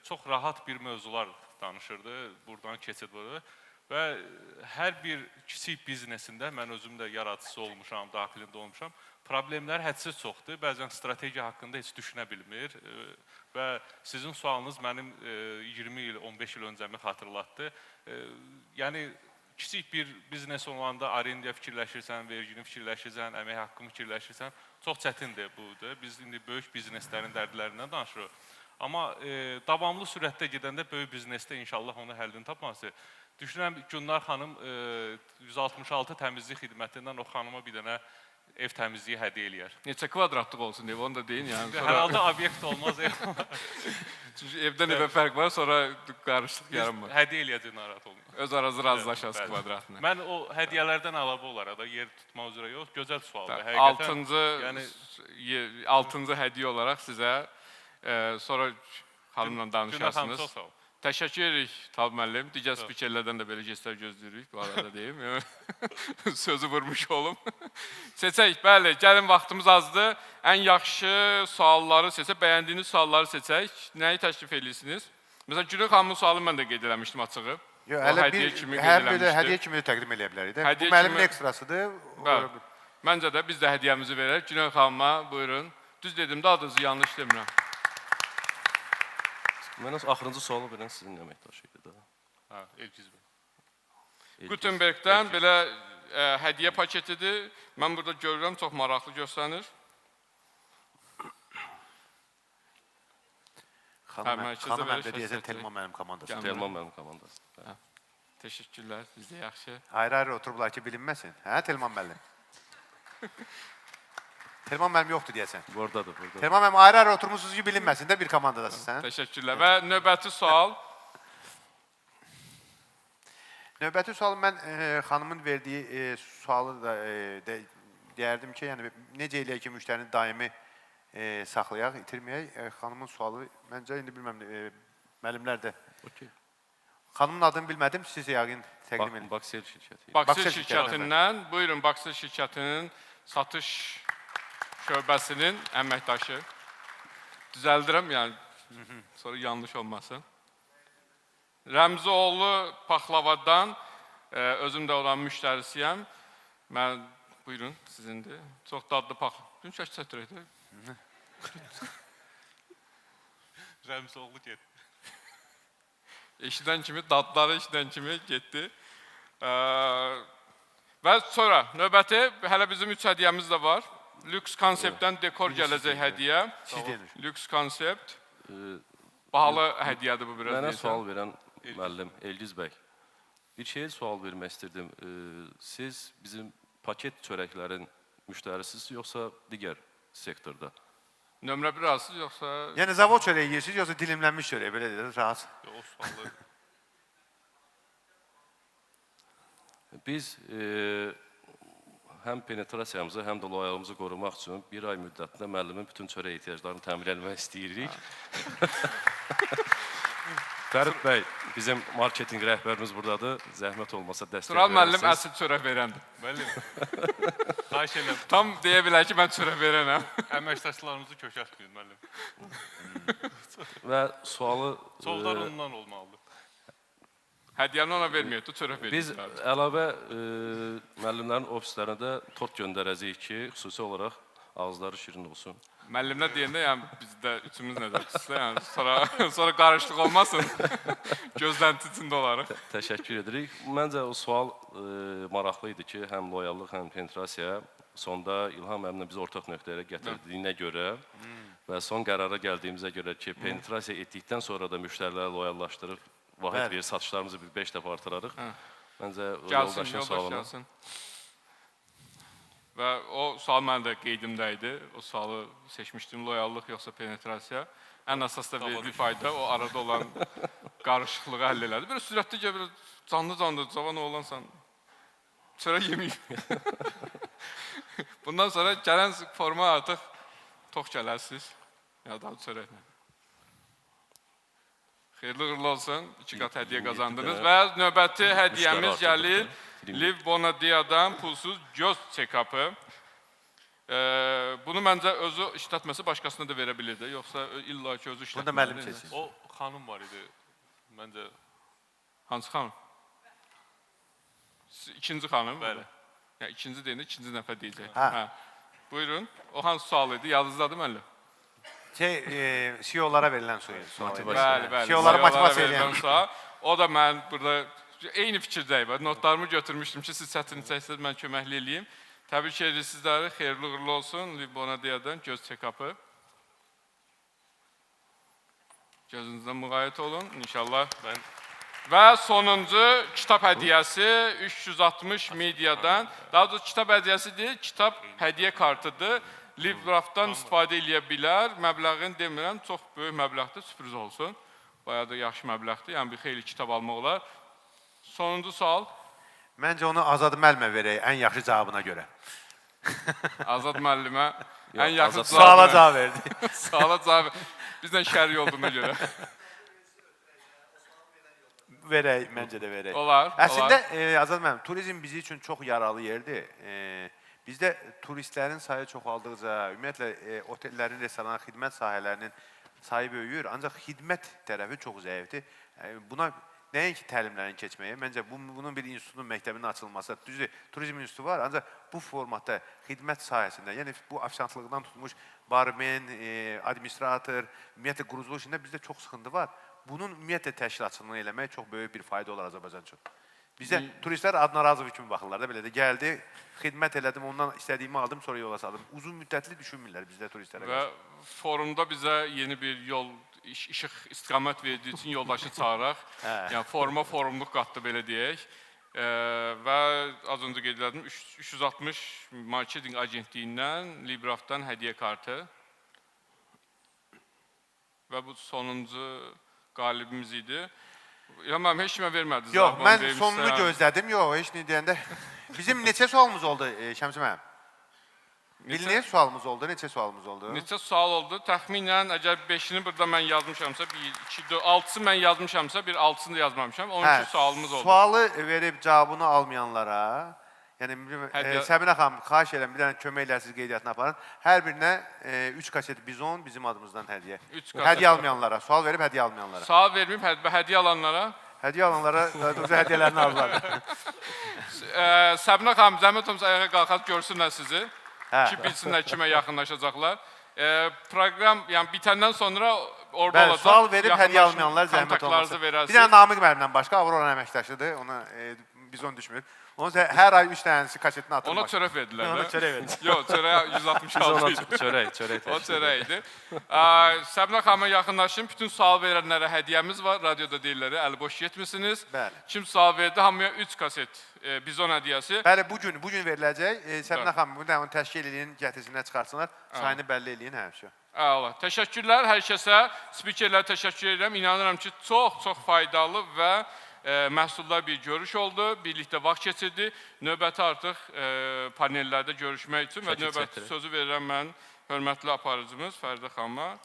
çox rahat bir mövzular danışırdı, buradan keçid burada. Və hər bir kiçik biznesində, mən özüm də yaradıcısı olmuşam, daxilində olmuşam, problemlər hədsiz çoxdur. Bəzən strategiya haqqında heç düşünə bilmir və sizin sualınız mənim 20 il, 15 il öncəmi xatırlatdı. Yəni, kiçik bir biznes olanda arendiya fikirləşirsən, vergini fikirləşirsən, əmək haqqını fikirləşirsən, çox çətindir budur. Biz indi böyük bizneslərin dərdlərindən danışırıq. Amma davamlı sürətdə gedəndə böyük biznesdə inşallah onu həllini tapması. Düşünürəm, Günlar xanım 166 təmizlik xidmətindən o xanıma bir dənə ev təmizliyi hədiyyə eləyər. Neçə kvadratlıq olsun deyə, onu da deyin. Hər halda obyekt olmaz. Çünki evdən evə fərq var, sonra qarışlıq yaranmır. Hədiyyə eləyəcək, narahat olmur. Öz aranızı razılaşarsınız kvadratını. Mən o hədiyyələrdən əlavə olaraq da yer tutmaq üzrə yox, gözəl sualdır. 6-cı hədiyyə olaraq sizə, sonra xanımla danışarsınız. Təşəkkür edirik Talib müəllim. Digər spikerlərdən də belə jestlər gözləyirik. Bu arada deyim. Sözü vurmuş olum. Seçək, bəli, gəlin vaxtımız azdır. Ən yaxşı sualları seçək, bəyəndiyiniz sualları seçək. Nəyi təklif edirsiniz? Məsələn, Günel xanımın sualını mən də qeyd eləmişdim açığı. Yox, hələ hədiyyə kimi də təqdim eləyə bilərik. Bu mənim ekstrasıdır. Bəli. Məncə də biz də hədiyyəmizi verək. Günel xanıma, buyurun. Düz dedim, daha da yanlış demirəm. Mən axırıncı sualı verən sizin əməkdaşı idi da. Elgiz bəy. Gutenbergdən belə hədiyyə paketidir. Mən burada görürəm, çox maraqlı göstərir. Xanım məndə deyəcək, Telman mənim komandasıdır. Telman mənim komandasıdır. Təşəkkürlər, sizdə yaxşı. Ayrı-ayrı oturublar ki, bilinməsin. Hə, Telman müəllim? Telman müəllim yoxdur deyəsən. Buradadır. Telman müəllim ayrı-ayrı oturmuşsunuz ki, bilinməsin də bir komandadasın sən. Təşəkkürlər. Və növbəti sual. Növbəti sual mən xanımın verdiyi sualı da deyərdim ki, yəni necə eləyək ki, müştərini daimi saxlayaq, itirməyək. Xanımın sualı, məncə, indi bilməm, müəllimlər də. Xanımın adını bilmədim, siz yəqin təqdim edin. Baksel şirkəti. Baksel şirkətindən, buyurun, Baksel şirkətinin satış şöbəsinin əməkdaşı. Düzəldirəm, yəni, sonra yanlış olmasın. Rəmzioğlu Paxlavadan, özüm də olan müştərisiyəm. Mən, buyurun, sizindir. Çox dadlı paxlava. Gün çək çətirəkdir. Rəmzioğlu getdi. Eşidən kimi, dadları eşidən kimi getdi. Və sonra, növbəti, hələ bizim 3 hədiyyəmiz də var. Lüks konseptdən dekor gələcək hədiyyə. Lüks konsept. Bahalı hədiyyədir bu biraz. Mənə sual verən müəllim Elgiz bəy. Bir şeyə sual vermək istirdim. Siz bizim paket çörəklərin müştərisiniz, yoxsa digər sektorda? Nömrə bir arasız, yoxsa... Yəni, zavod çörəyi yiyirsiniz, yoxsa dilimlənmiş çörəyi, belə deyil, rahat. O sualı... Biz həm penetrasiyamızı, həm də loyalımızı qorumaq üçün bir ay müddətində müəllimin bütün çörək ehtiyaclarını təmin etmək istəyirik. Fərid bəy, bizim marketinq rəhbərimiz buradadır. Zəhmət olmasa dəstək Tural müəllim əsl çörək verəndir. Müəllim, xahiş edirəm. Tam deyə bilər ki, mən çörək verənəm. Əməkdaşlarımızı kökəltməyin, müəllim. Və sualı... Soğudlar ondan olmalıdır. Hədiyyəni ona verməyək, çörək verməyək. Biz əlavə müəllimlərin ofislərində tort göndərəcəyik ki, xüsusi olaraq ağızları şirin olsun. Müəllimlər deyəndə, yəni biz də üçümüz nədir xüsusi, yəni sonra qarışlıq olmasın, gözlənti içində olarıq. Təşəkkür edirik. Məncə o sual maraqlı idi ki, həm loyallıq, həm penetrasiya sonda İlham müəllimlə biz ortaq nöqtəyə gətirdiyinə görə və son qərara gəldiyimizə görə ki, penetrasiya etdikdən sonra da müştəriləri loyallaşdırıb vahid verir, satışlarımızı bir 5 dəfə artırarıq. Məncə yoldaşın sualına. Və o sual mənim də qeydimdə idi. O sualı seçmişdim, loyallıq yoxsa penetrasiya. Ən əsas da verdiyi fayda o arada olan qarışıqlığı həll elədi. Bir sürətli bir canlı cavan oğlansan, çörək yeməyib. Bundan sonra gələn forma artıq tox gələrsiniz. Ya da çörəklə. Xeyirli uğurlu olsun, 2 qat hədiyyə qazandınız və növbəti hədiyyəmiz gəlir Liv Bonadia'dan pulsuz göz check-up'ı. Bunu məncə özü işlətməsi başqasına da verə bilirdi, yoxsa illa ki özü işlətməli. Bunda müəllim seçsin. O xanım var idi, məncə. Hansı xanım? İkinci xanım. Bəli. Yəni ikinci deyəndə ikinci nəfər deyəcək. Hə. Buyurun, o hansı sual idi, yadınızdadır müəllim? CEO-lara verilən sual. Bəli. CEO-lara motivasiya edən. O da mən burada eyni fikirdəyim. Notlarımı götürmüşdüm ki, siz çətin çəksiniz, mən köməkli eləyim. Təbrik edirik sizləri, xeyirli uğurlu olsun. Liv Bonadia'dan göz check-up'ı. Gözünüzdən müğayət olun, inşallah. Və sonuncu kitab hədiyyəsi 360 mediadan. Daha doğrusu kitab hədiyyəsi deyil, kitab hədiyyə kartıdır. Livrafdan istifadə edə bilər. Məbləğini demirəm, çox böyük məbləğdir, sürpriz olsun. Bayağı da yaxşı məbləğdir, yəni bir xeyli kitab almaq olar. Sonuncu sual. Məncə onu Azad müəllimə verək, ən yaxşı cavabına görə. Azad müəllimə ən yaxşı suala cavab verdi. Suala cavab verdi. Bizdən şərik olduğuna görə. verək, məncə də verək. Olar, Əslində, Azad müəllim, turizm bizi üçün çox yaralı yerdir. Bizdə turistlərin sayı çoxaldıqca, ümumiyyətlə, otellərin, restoran, xidmət sahələrinin sayı böyüyür, ancaq xidmət tərəfi çox zəifdir. Buna nəinki təlimlərin keçməyə, məncə bunun bir institutun məktəbinin açılması, düzdür, turizm institutu var, ancaq bu formatda xidmət sahəsində, yəni bu afisantlıqdan tutmuş barmen, administrator, ümumiyyətlə quruculuq işində bizdə çox sıxıntı var. Bunun ümumiyyətlə təşkilatçılığını eləmək çox böyük bir fayda olar Azərbaycan üçün. Bizdə turistlər adına razı kimi baxırlar da, belə də gəldi, xidmət elədim, ondan istədiyimi aldım, sonra yola saldım. Uzun müddətli düşünmürlər bizdə turistlərə. Və forumda bizə yeni bir yol, işıq istiqamət verdiyi üçün yoldaşı çağıraq. Yəni forumluq qatdı, belə deyək. Və az öncə qeyd elədim, 360 marketing agentliyindən, Librafdan hədiyyə kartı. Və bu sonuncu qalibimiz idi. Mən heç kimə vermədiniz. Yox, mən sonunu gözlədim. Yox, heç nə deyəndə. Bizim neçə sualımız oldu Şəmsi müəllim? Bilinir sualımız oldu, neçə sualımız oldu? Neçə sual oldu? Təxminən, əgər 5-ini burada mən yazmışamsa, 1, 2, 4, 6-sı mən yazmışamsa, 1-6-sını da yazmamışam. 12 sualımız oldu. Sualı verib cavabını almayanlara, yəni Səbinə xanım, xahiş edirəm, bir dənə kömək elərsiniz qeydiyyatını aparın. Hər birinə 3 kaset bizon bizim adımızdan hədiyyə. Hədiyyə almayanlara, sual verib hədiyyə almayanlara. Sual verməyib, hədiyyə alanlara? Hədiyyə alanlara hədiyyələrini alırlar. Səbinə xanım, zəhmət olmasa ayağa qalxaq görsünlər sizi. Ki, bilsinlər kimə yaxınlaşacaqlar. Proqram, yəni bitəndən sonra orada olacaq. Sual verib hədiyyə almayanlar zəhmət olmasa. Bir dənə Namiq müəllimdən başqa, Avrora əməkdaşıdır, ona bizon düşmür. Onun hər ay 3 dənəsi kasetini atılmış. Ona çörək verdilər. Ona çörək verdilər. Yox, çörək 166 idi. Çörək. O çörək idi. Səbinə xanıma yaxınlaşın. Bütün sual verənlərə hədiyyəmiz var. Radioda deyirlər, əli boş getmişsiniz. Kim sual verdi, hamıya 3 kaset bizon hədiyyəsi. Bəli, bugün veriləcək. Səbinə xanım, bu da onu təşkil edin, gətirsinlər, çıxartsınlar. Sayını bəlli edin, həmişə. Allah. Təşəkkürlər hər kəsə. Spikerlərə təşəkkür edirəm. İnanıram ki, çox faydalı və məhsuldar bir görüş oldu, birlikdə vaxt keçirdi. Növbəti artıq panellərdə görüşmək üçün və növbəti sözü verirəm mən hörmətli aparıcımız Fəridə xanıma.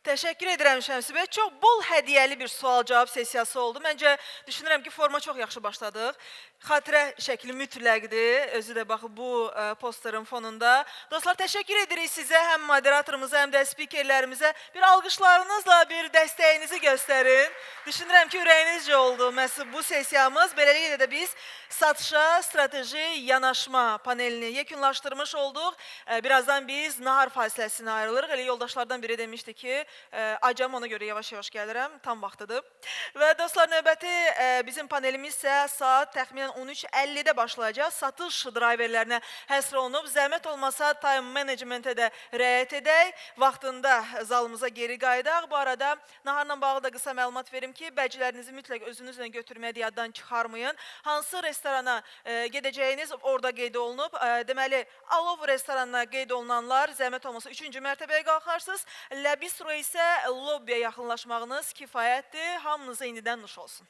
Təşəkkür edirəm Şəmsi bəy. Çox bol hədiyyəli bir sual-cavab sessiyası oldu. Məncə, düşünürəm ki, forma çox yaxşı başladıq. Xatirə şəkli mütləqdir. Özü də baxı bu posterin fonunda. Dostlar, təşəkkür edirik sizə, həm moderatorumuza, həm də spikerlərimizə. Bir alqışlarınızla bir dəstəyinizi göstərin. Düşünürəm ki, ürəyinizcə oldu məhz bu sessiyamız. Beləliklə də biz satışa, strateji, yanaşma panelini yekunlaşdırmış olduq. Birazdan biz nahar fasiləsinə ayrılırıq. Elə yoldaşlardan biri demişdi ki, acam, ona görə yavaş-yavaş gəlirəm, tam vaxtıdır. Və dostlar, növbəti bizim panelimiz isə saat təxminən 13:50-də başlayacaq. Satış driverlərinə həsr olunub. Zəhmət olmasa time managementə də riayət edək. Vaxtında zalımıza geri qayıdaq. Bu arada naharla bağlı da qısa məlumat verim ki, bəlcilərinizi mütləq özünüzlə götürməyə yaddan çıxarmayın. Hansı restorana gedəcəyiniz orada qeyd olunub. Deməli, Alov restoranına qeyd olunanlar zəhmət olmasa 3-cü mərtəbəyə qalxarsınız. La Bistro isə lobbiyə yaxınlaşmağınız kifayətdir. Hamınıza indidən nuş olsun.